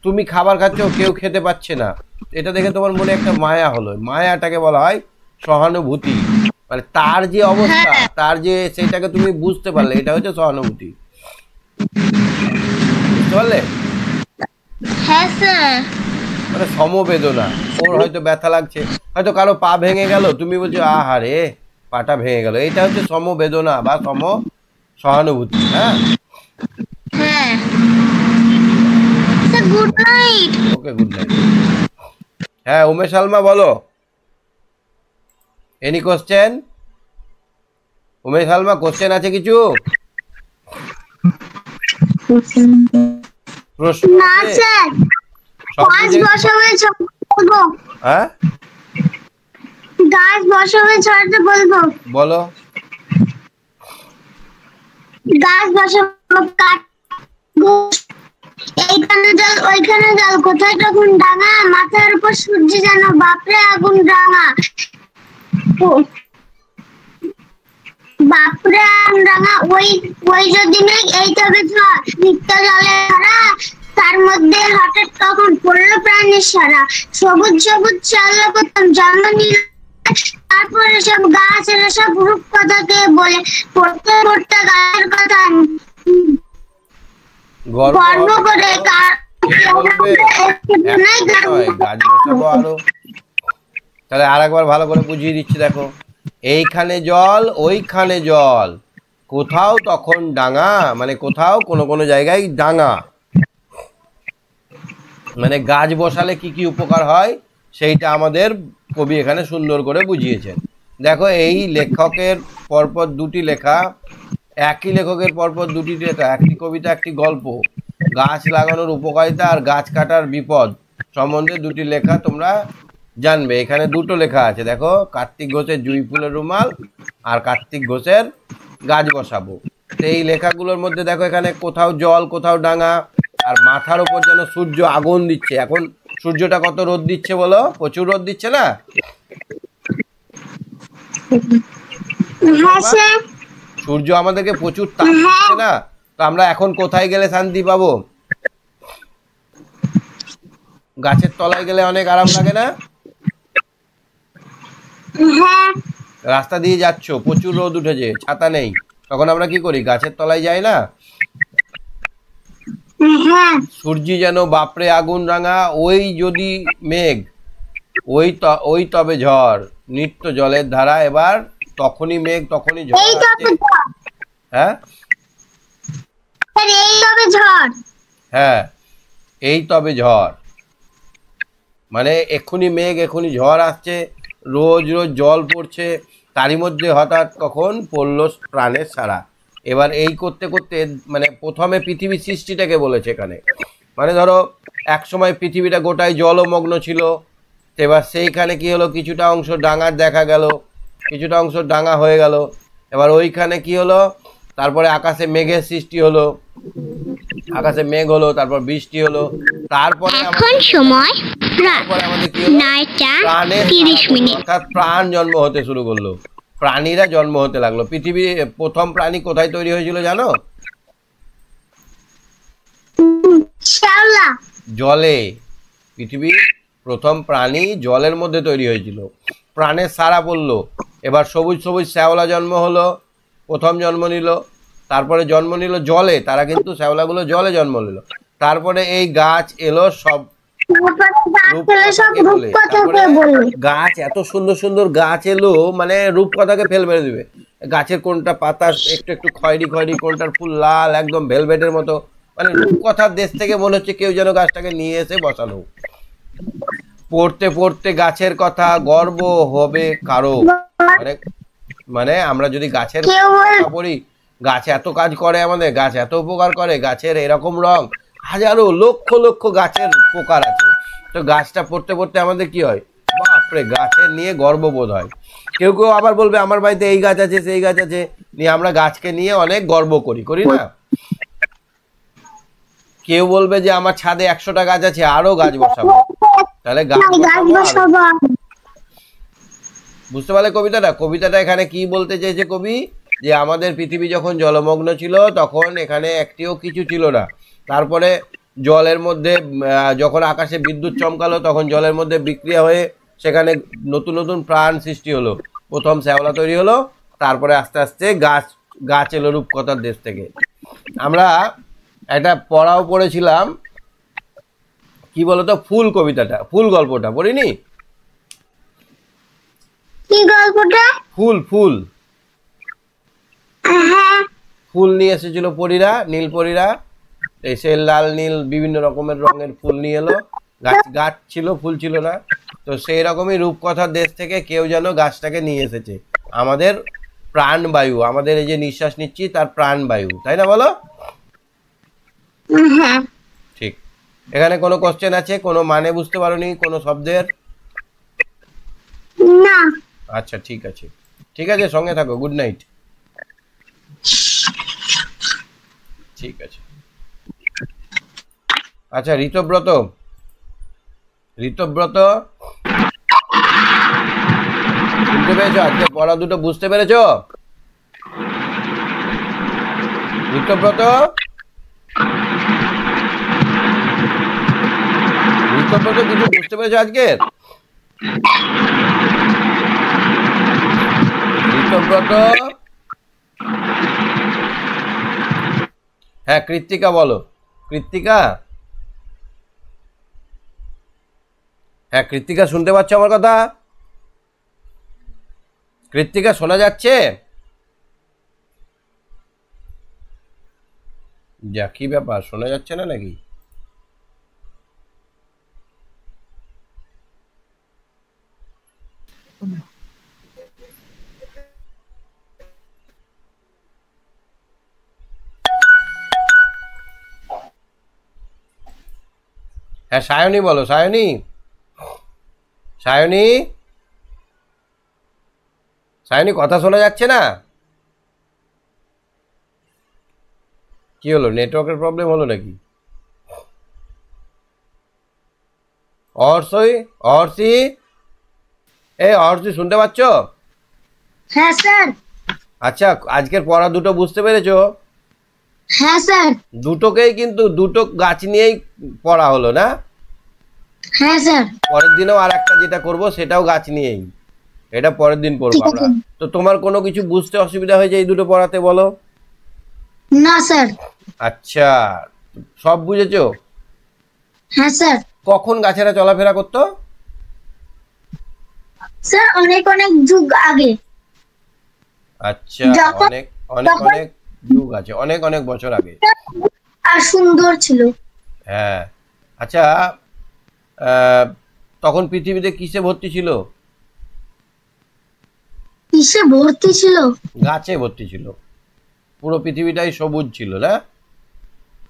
তুমি খাবার খাচ্ছ, কেউ খেতে পাচ্ছে না, এটা দেখে তোমার মনে একটা মায়া হলো, মায়াটাকে বলা হয় সহানুভূতি। মানে তার যে অবস্থা, তার যে সেইটাকে তুমি বুঝতে পারলে, এটা হচ্ছে সহানুভূতি, বুঝতে পারলে? হ্যাঁ স্যার। মানে সমবেদনা, ওর হয়তো ব্যথা লাগছে, হয়তো কারো পা ভেঙে গেল, তুমি বলছো আহারে পাটা ভেঙে গেল, এটা হচ্ছে সমবেদনা বা সহানুভূতি। হ্যাঁ, হ্যাঁ স্যার, গুড নাইট। ওকে, গুড নাইট। হ্যাঁ, উমেশ আলমা বলো, এনি কোশ্চেন? উমেশ আলমা, কোশ্চেন আছে কিছু? প্রশ্ন না আছে? স্যার, সব গাছ বুঝে- বসাবে বলবো, হ্যাঁ, গাছ বসাবে ছড়াতে বলবো, বলো। গাছ বসাবো, কাঠ, এইখানে জল ওইখানে জল, কোথায় তখন ডাঙা, মাথার উপর সূর্য যেন, বাপরে আগুন রাঙা, বাপরে আগুন রাঙা, ওই ওই যদি মেঘ, এই তবে ঝড়, নিত্য জলে ভরা, তার মধ্যে হঠাৎ তখন পড়লো প্রাণের সারা, সবুজ সবুজ চালা করতাম জন্ম নিল, তারপরে সব গাছ এরা সব রূপকথাকে বলে, পড়তে পড়তে গাছের কথা গর্ব করে কার বলবে? একটা নয়, গাছ বসাবো আরো। তাহলে আর একবার ভালো করে বুঝিয়ে দিচ্ছি, দেখো। এইখানে জল, ওইখানে জল, কোথাও তখন ডাঙা, মানে কোথাও কোনো কোনো জায়গায় ডাঙা, মানে গাছ বসালে কি কি উপকার হয় সেইটা আমাদের কবি এখানে সুন্দর করে বুঝিয়েছেন। দেখো, এই লেখকের পরপর দুটি লেখা, একই লেখকের পরপর দুটি লেখা, একটি কবিতা একটি গল্প, গাছ লাগানোর উপকারিতা আর গাছ কাটার বিপদ সম্বন্ধে দুটি লেখা তোমরা জানবে। এখানে দুটো লেখা আছে, দেখো, কার্তিক ঘোষের জুঁই ফুলের রুমাল আর কার্তিক ঘোষের গাছ বসাবো। তো এই লেখাগুলোর মধ্যে দেখো, এখানে কোথাও জল, কোথাও ডাঙা, আর মাথার উপর যেন সূর্য আগুন দিচ্ছে। এখন সূর্যটা কত রোদ দিচ্ছে বলো? প্রচুর রোদ দিচ্ছে না? হ্যাঁ স্যার, সূর্য আমাদেরকে প্রচুর তাপ দিচ্ছে না? তো আমরা এখন কোথায় গেলে শান্তি পাবো? গাছের তলায় গেলে অনেক আরাম লাগে না? হ্যাঁ রাস্তা দিয়ে যাচ্ছ, প্রচুর রোদ উঠেছে, ছাতা নেই, তখন আমরা কি করি? গাছের তলায় যাই না? হ্যাঁ সূর্যি যেন বাপরে আগুন রাঙা, ওই যদি মেঘ, ওই তবে ঝড়, নিত্য জলের ধারা, এবার তখনই মেঘ তখনই ঝড় এই আসছে। তবে ঝড়, হ্যাঁ, স্যার এই তবে ঝড়, হ্যাঁ, এই তবে ঝড়, মানে এক্ষুনি মেঘ এক্ষুনি ঝড় আসছে, রোজ রোজ জল পড়ছে, তারই মধ্যে হঠাৎ কখন পড়লো প্রাণের সারা। এবার এই করতে করতে মানে প্রথমে পৃথিবীর সৃষ্টিটাকে বলেছে এখানে, মানে ধরো এক সময় পৃথিবীটা গোটায় জলমগ্ন ছিল, এবার সেইখানে কি হলো, কিছুটা অংশ ডাঙার দেখা গেল, কিছুটা অংশ ডাঙা হয়ে গেল, এবার ওইখানে কি হলো, তারপরে আকাশে মেঘের সৃষ্টি হলো, আকাশে মেঘ হলো, তারপর বৃষ্টি হলো, তারপরে এখন সময় তারপরে আমাদের কি হলো, 9টা প্রাণের 30 মিনিট। অর্থাৎ প্রাণ জন্ম হতে শুরু করলো, প্রাণীরা জন্ম হতে লাগলো। পৃথিবীর প্রথম প্রাণী কোথায় তৈরি হয়েছিল জানো? শ্যাওলা। জলে। পৃথিবীর প্রথম প্রাণী জলের মধ্যে তৈরি হয়েছিল, প্রাণের সারা পড়লো, এবার সবুজ সবুজ শ্যাওলা জন্ম হলো, প্রথম জন্ম নিল, তারপরে জন্ম নিল জলে, তারা কিন্তু শ্যাওলাগুলো জলে জন্ম নিল, তারপরে এই গাছ এলো সব গাছ, এত সুন্দর সুন্দর গাছ এলো, মানে রূপকথাকে ফেল মেরে দিবে। গাছের কোনটা পাতা একটু একটু খয়েরি খয়েরি, কোনটার ফুল লাল একদম ভেলভেটের মতো, মানে রূপকথার দেশ থেকে মনে হচ্ছে কেউ যেন গাছটাকে নিয়ে এসে বসালো। পড়তে পড়তে গাছের কথা গর্ব হবে কারো, মানে মানে আমরা যদি গাছের কথা পড়ি, গাছ এত কাজ করে আমাদের, গাছ এত উপকার করে, গাছের এরকম রং, হাজারো লক্ষ লক্ষ গাছের প্রকার আছে, তো গাছটা পড়তে পড়তে আমাদের কি হয়, বাপরে গাছের নিয়ে গর্ববোধ হয়। কেউ কেউ আবার বলবে আমার বাড়িতে এই গাছ আছে সেই গাছ আছে, নিয়ে আমরা গাছকে নিয়ে অনেক গর্ব করি, করি না? কেউ বলবে যে আমার ছাদে 100টা গাছ আছে, আরো গাছ বসাবো, তাহলে গাছ বসাবো। বুঝতে পারলে কবিতাটা? কবিতাটা এখানে কি বলতে চেয়েছে কবি, যে আমাদের পৃথিবী যখন জলমগ্ন ছিল তখন এখানে একটিও কিছু ছিল না, তারপরে জলের মধ্যে যখন আকাশে বিদ্যুৎ চমকালো তখন জলের মধ্যে বিক্রিয়া হয়ে সেখানে নতুন নতুন প্রাণ সৃষ্টি হলো, প্রথম শ্যাওলা তৈরি হলো, তারপরে আস্তে আস্তে গাছ গাছ এলো রূপকথার দেশ থেকে। আমরা একটা পড়াও পড়েছিলাম, কি বলতো, ফুল কবিতাটা, ফুল গল্পটা পড়িনি? কি গল্পটা? ফুল ফুল হ্যাঁ। ফুল নিয়ে এসেছিল পরীরা, নীল পরীরা, এসে লাল নীল বিভিন্ন রকমের রঙের ফুল নিয়ে এলো, গাছ গাছ ছিল ফুল ছিল না, তো সেই রকমই রূপকথার দেশ থেকে কেউ যেন গাছটাকে নিয়ে এসেছে, আমাদের প্রাণবায়ু, আমাদের এই যে নিঃশ্বাস নিচ্ছি তার প্রাণবায়ু, তাই না বলো? হ্যাঁ। ঠিক। এখানে কোনো কোশ্চেন আছে, কোনো মানে বুঝতে পারোনি কোনো শব্দের? না। আচ্ছা ঠিক আছে, ঠিক আছে, সঙ্গে থাকো, গুড নাইট। ঠিক আছে। আচ্ছা ঋতব্রত, ঋতব্রত শুনতে পেরেছো? আজকে পড়া দুটো বুঝতে পেরেছো? ঋতব্রত, ঋতব্রত কিছু বুঝতে পেরেছো আজকে? ঋতব্রত, হ্যাঁ কৃত্তিকা বলো, কৃত্তিকা, হ্যাঁ কৃত্তিকা শুনতে পাচ্ছ আমার কথা? কৃত্তিকা শোনা যাচ্ছে? যা কি ব্যাপার, শোনা যাচ্ছে না নাকি? হ্যাঁ সায়নী বলো, সায়নী, সায়নী, সায়নী কথা শোনা যাচ্ছে না? কি হলো, নেটওয়ার্কের প্রবলেম হলো নাকি? অর্ষই, অর্ষি, এই অর্ষি শুনতে পাচ্ছ? হ্যাঁ স্যার। আচ্ছা আজকের পড়া দুটো বুঝতে পেরেছো? হ্যাঁ স্যার। দুটোকেই কিন্তু দুটো গাছ নিয়েই পড়া হলো না? হ্যাঁ স্যার। পরের দিনেও আর একটা যেটা করব সেটাও গাছ নিয়েই, এটা পরের দিন পড়বো আমরা। তো তোমার কোনো কিছু বুঝতে অসুবিধা হয়েছে এই দুটো পড়াতে বলো? না স্যার। আচ্ছা সব বুঝেছো? হ্যাঁ স্যার। কখন গাছেরা চলাফেরা করতো? স্যার অনেক অনেক যুগ আগে। আচ্ছা অনেক অনেক অনেক যুগ আছে, অনেক অনেক বছর আগে। আর সুন্দর ছিল। হ্যাঁ। আচ্ছা তখন পৃথিবীতে কিসে ভর্তি ছিল? কিসে ভর্তি ছিল? গাছে ভর্তি ছিল। পুরো পৃথিবীটাই সবুজ ছিল না?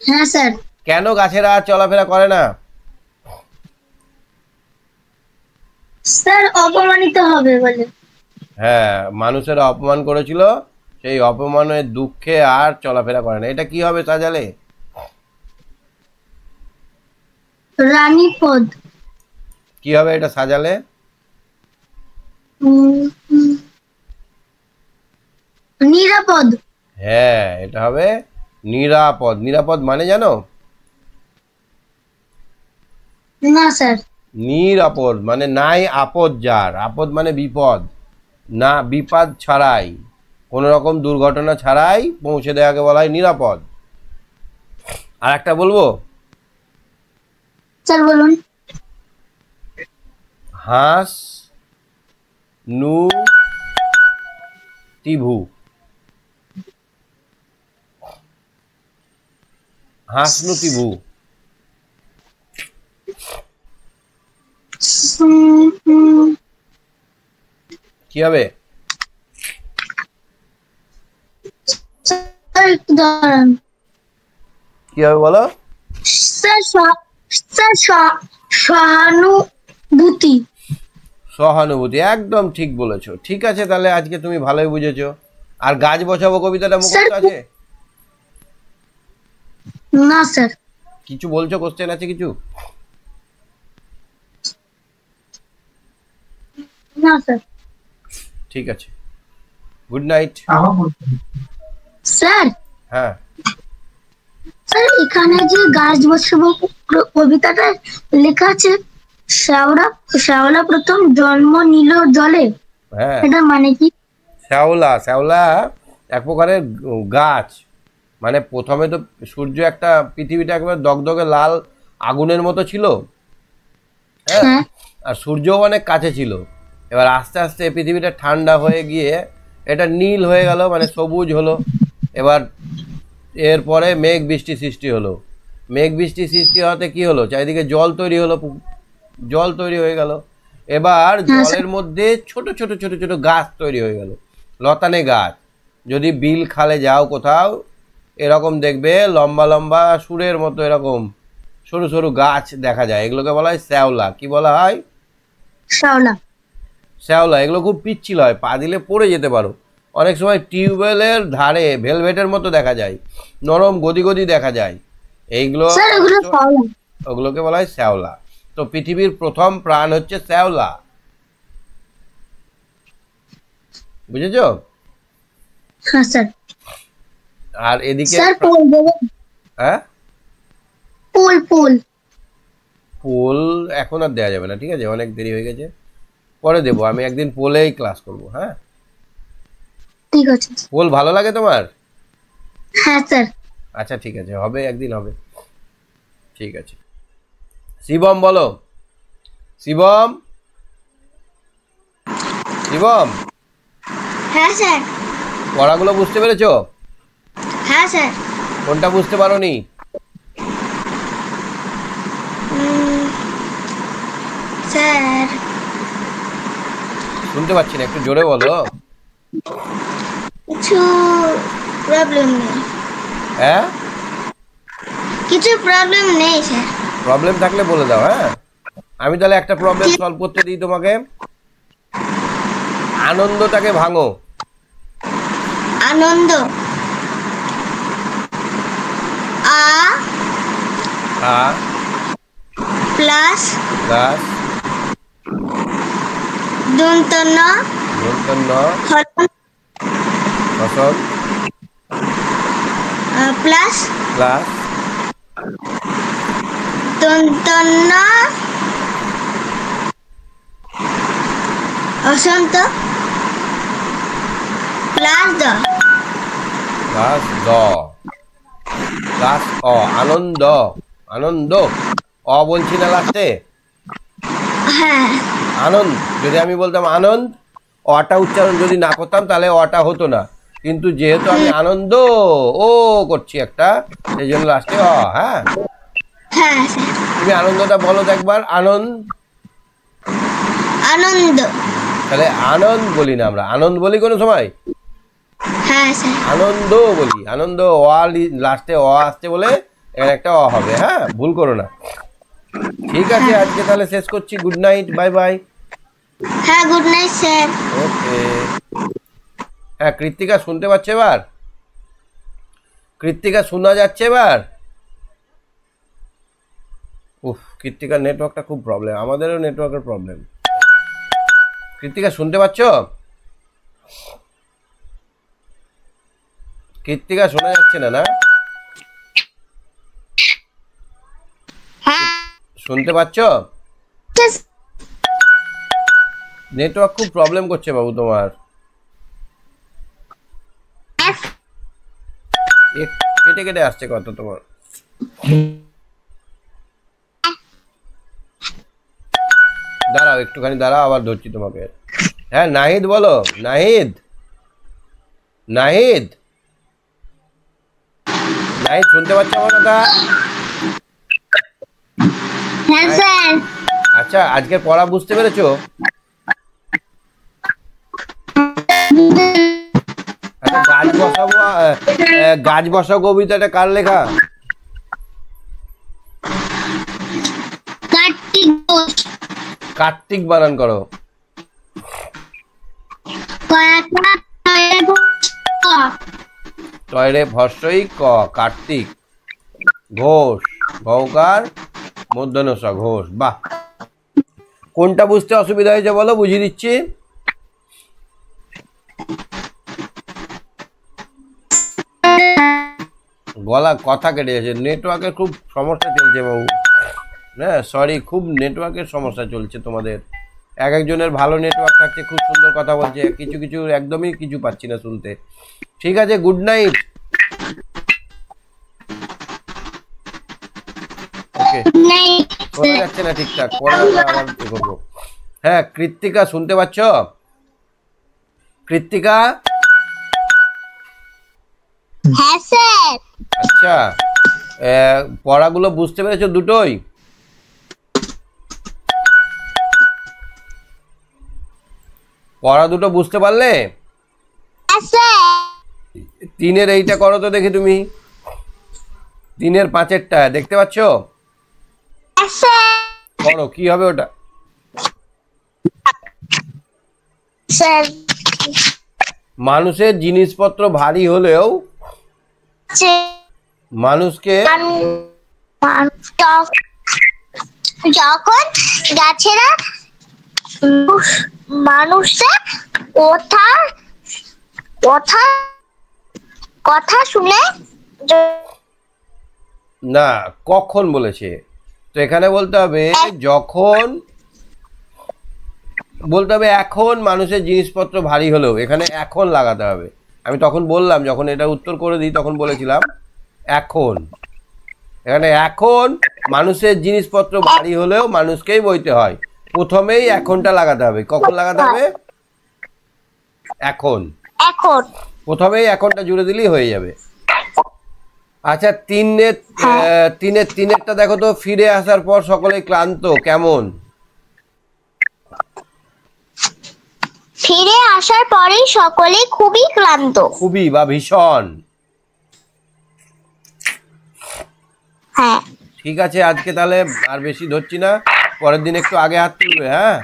হ্যাঁ স্যার। কেন গাছেরা আর চলাফেরা করে না? স্যার অপমানিত হবে বলে। হ্যাঁ, মানুষেরা অপমান করেছিল, সেই অপমানের দুঃখে আর চলাফেরা করে না। এটা কি হবে সাজালে? রানী পদ। কি হবে এটা সাজালে? নিরাপদ। হ্যাঁ, এটা হবে নিরাপদ। নিরাপদ মানে জানো? না স্যার। নিরাপদ মানে নাই আপদ যার, আপদ মানে বিপদ, না বিপদ ছাড়াই, কোন রকম দুর্ঘটনা ছাড়াই পৌঁছে দেওয়াকে বলা হয় নিরাপদ। আর একটা বলবো? স্যার বলুন। হাঁস নু ত্রিভু। হাঁস নু ত্রিভু কি হবে? স্যার একটু দাঁড়ান। কি হবে বলো? স্যার সহানুভূতি। সহানুভূতি, একদম ঠিক বলেছো। ঠিক আছে, তাহলে আজকে তুমি ভালোই বুঝেছো। আর গাছ বসাবো কবিতাটা মুখস্থ আছে? না স্যার। কিছু বলছো, কোশ্চেন আছে কিছু? না স্যার। ঠিক আছে, গুড নাইট। স্যার। হ্যাঁ, স্যার এখানে যে গাছ বসাবো কবিতাটা লেখা আছে, শ্যাওলা প্রথম জন্ম নিল জলে, হ্যাঁ, এটা মানে কি? শ্যাওলা, শ্যাওলা এক প্রকারের গাছ। মানে প্রথমে তো সূর্য একটা, পৃথিবীটা একেবারে দগদগে লাল আগুনের মতো ছিল, হ্যাঁ, হ্যাঁ। আর সূর্যও অনেক কাছে ছিল। এবার আস্তে আস্তে পৃথিবীটা ঠান্ডা হয়ে গিয়ে এটা নীল হয়ে গেল, মানে সবুজ হলো। এবার এরপরে মেঘ বৃষ্টি সৃষ্টি হলো। মেঘ বৃষ্টি সৃষ্টি হতে কি হলো, চারিদিকে জল তৈরি হলো, জল তৈরি হয়ে গেল। এবার জলের মধ্যে ছোট ছোট ছোট ছোট গাছ তৈরি হয়ে গেল, লতানে গাছ। যদি বিল খালে যাও কোথাও, এরকম দেখবে লম্বা লম্বা সুরের মতো এরকম সরু সরু গাছ দেখা যায়। এগুলোকে বলা হয় শ্যাওলা। কি বলা হয়? শ্যাওলা। শ্যাওলা। এগুলো খুব পিচ্ছিল হয়, পা দিলে পড়ে যেতে পারো। অনেক সময় টিউবওয়েলের ধারে ভেলভেটের মতো দেখা যায়, নরম গদি গদি দেখা যায়। এইগুলো স্যার এগুলো শ্যাওলা। ওগুলোকে বলা হয় শ্যাওলা। তো পৃথিবীর প্রথম প্রাণ হচ্ছে শ্যাওলা, বুঝেছো? হ্যাঁ স্যার। আর এদিকে স্যার পোল দেবো? হ্যাঁ, পোল। পোল এখন আর দেওয়া যাবে না, ঠিক আছে, অনেক দেরি হয়ে গেছে, পরে দেবো। আমি একদিন পোলেই ক্লাস করব। হ্যাঁ, ঠিক আছে। পোল ভালো লাগে তোমার? হ্যাঁ স্যার। আচ্ছা ঠিক আছে, হবে, একদিন হবে, ঠিক আছে। শিবম বলো। শিবম, শিবম, হ্যাঁ স্যার। পড়াগুলো বুঝতে পেরেছো? হ্যাঁ স্যার। কোনটা বুঝতে পারোনি? স্যার শুনতে পাচ্ছি না, একটু জোরে বলো। কিছু প্রবলেম নেই। হ্যাঁ, কিছু প্রবলেম নেই স্যার। প্রবলেম থাকলে বলে দাও। হ্যাঁ, আমি তাহলে একটা প্রবলেম সলভ করতে দিই তোমাকে। আনন্দটাকে ভাঙো। আনন্দ আ আ প্লাস প্লাস দন্তন্য মূর্ধন্য ফসল প্লাস প্লাস দন্তন্য অসন্ত প্লাস দ প্লাস দ প্লাস অ। আনন্দ, আনন্দ। অ বলছি না লাস্টে? হ্যাঁ। আনন্দ। যদি আমি বলতাম আনন্দ, অটা উচ্চারণ যদি না করতাম তাহলে অটা হতো না। কিন্তু যেহেতু আমি আনন্দ ও করছি একটা, সেই জন্য লাস্টে অ। হ্যাঁ, হ্যাঁ স্যার। তুমি আনন্দটা বলো তো একবার। আনন্দ। আনন্দ। তাহলে আনন্দ বলি না, আমরা আনন্দ বলি কোনো সময়? হ্যাঁ। হ্যাঁ স্যার। আনন্দ বলি, আনন্দ। লাস্টে অ আসছে বলে এখানে একটা অ হবে, হ্যাঁ, ভুল করো না। ঠিক আছে, আজকে তাহলে শেষ করছি। Good night, bye bye. হ্যাঁ, গুড নাইট স্যার। ওকে। হ্যাঁ, কৃত্তিকা শুনতে পাচ্ছে এবার? কৃত্তিকা শোনা যাচ্ছে এবার? উফ, কৃত্তিকার নেটওয়ার্কটা খুব প্রবলেম, আমাদেরও নেটওয়ার্কের প্রবলেম। কৃত্তিকা শুনতে পাচ্ছ? কৃত্তিকা শোনা যাচ্ছে না, না? হ্যাঁ শুনতে পাচ্ছ? নেটওয়ার্ক খুব প্রবলেম করছে বাবু তোমার। কেটে কেটে আসছে কথা তোমার। দাঁড়াও, একটুখানি দাঁড়াও, আবার ধরছি তোমাকে। হ্যাঁ, নাহিদ বলো। নাহিদ, নাহিদ, নাহিদ শুনতে পাচ্ছ আমার কথা? হ্যাঁ স্যার। আচ্ছা, আজকের পড়া বুঝতে পেরেছো? আচ্ছা, গাছ বসাও কবিতাটা কার লেখা? কার্তিক ঘোষ। কার্তিক বানান করো। তয়রে ভস্যই ক, কার্তিক। ঘোষ, ঘৌকার মূর্ধন্য ষ, ঘোষ। বাহ, কোনটা বুঝতে অসুবিধা হয়েছে বলো, বুঝিয়ে দিচ্ছি। গলা কথা কেটে যাচ্ছে, নেটওয়ার্কের খুব সমস্যা চলছে বাবু। হ্যাঁ, সরি, খুব নেটওয়ার্কের সমস্যা চলছে তোমাদের। এক একজনের ভালো নেটওয়ার্ক থাকছে, খুব সুন্দর কথা বলছে, কিছু কিছু একদমই কিছু পাচ্ছি না শুনতে। ঠিক আছে, গুড নাইট। ওকে, শোনা যাচ্ছে না ঠিকঠাক, পরে আবার করবো। হ্যাঁ, কৃত্তিকা শুনতে পাচ্ছ? কৃত্তিকা? হ্যাঁ স্যার। আচ্ছা, পড়াগুলো বুঝতে পেরেছো দুটোই? পড়া দুটো বুঝতে পারলে? হ্যাঁ স্যার। 3-এর এইটা করো তো দেখি তুমি। 3-এর 5-এরটা দেখতে পাচ্ছ? হ্যাঁ স্যার। করো, কি হবে ওটা? স্যার, মানুষের জিনিসপত্র ভারী হলেও মানুষকে যখন গাছেরা মানুষের কথা কথা কথা শুনে না, কখন বলেছে? তো এখানে বলতে হবে যখন, বলতে হবে এখন মানুষের জিনিসপত্র ভারী হলেও, এখানে এখন লাগাতে হবে। আমি তখন বললাম, যখন এটা উত্তর করে দিই তখন বলেছিলাম এখন। এখানে এখন মানুষের জিনিসপত্র ভারী হলেও মানুষকেই বইতে হয়, প্রথমেই এখনটা লাগাতে হবে। কখন লাগাতে হবে? এখন। এখন প্রথমেই এখনটা জুড়ে দিলেই হয়ে যাবে। আচ্ছা, 3-এরটা দেখো তো। ফিরে আসার পর সকলেই ক্লান্ত, কেমন? ফিরে আসার পরেই সকলে খুবই ক্লান্ত। খুবই বা ভীষণ। হ্যাঁ, ঠিক আছে, আজকে তাহলে আর বেশি ধরছি না, পরের দিন একটু আগে হাত তুলবে। হ্যাঁ,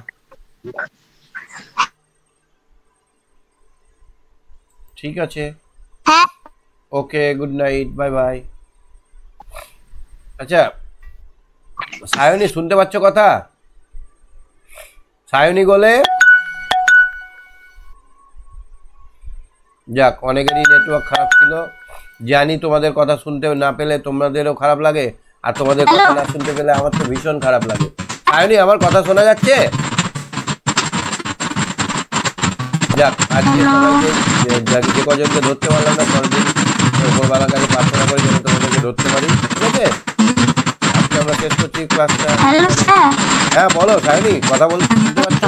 ঠিক আছে। হ্যাঁ। ওকে, গুড নাইট, বাই বাই। আচ্ছা, সায়নী শুনতে পাচ্ছ কথা? সায়নী বলে, যাক, অনেকেরই নেটওয়ার্ক খারাপ ছিল, জানি। তোমাদের কথা শুনতে না পেলে তোমাদেরও খারাপ লাগে, আর তোমাদের কথা না শুনতে পেলে আমার তো ভীষণ খারাপ লাগে। সায়নী, আমার কথা শোনা যাচ্ছে? যাক, আজকে সবাইকে যে কজনকে ধরতে পারলাম না, পরের দিন উপরবেলার কাছে প্রার্থনা করে যেন তোমাদেরকে ধরতে পারি। ঠিক আছে, আজকে আমরা শেষ করছি ক্লাসটা। Hello sir. হ্যাঁ বলো সায়নী, কথা বলতে পারছো?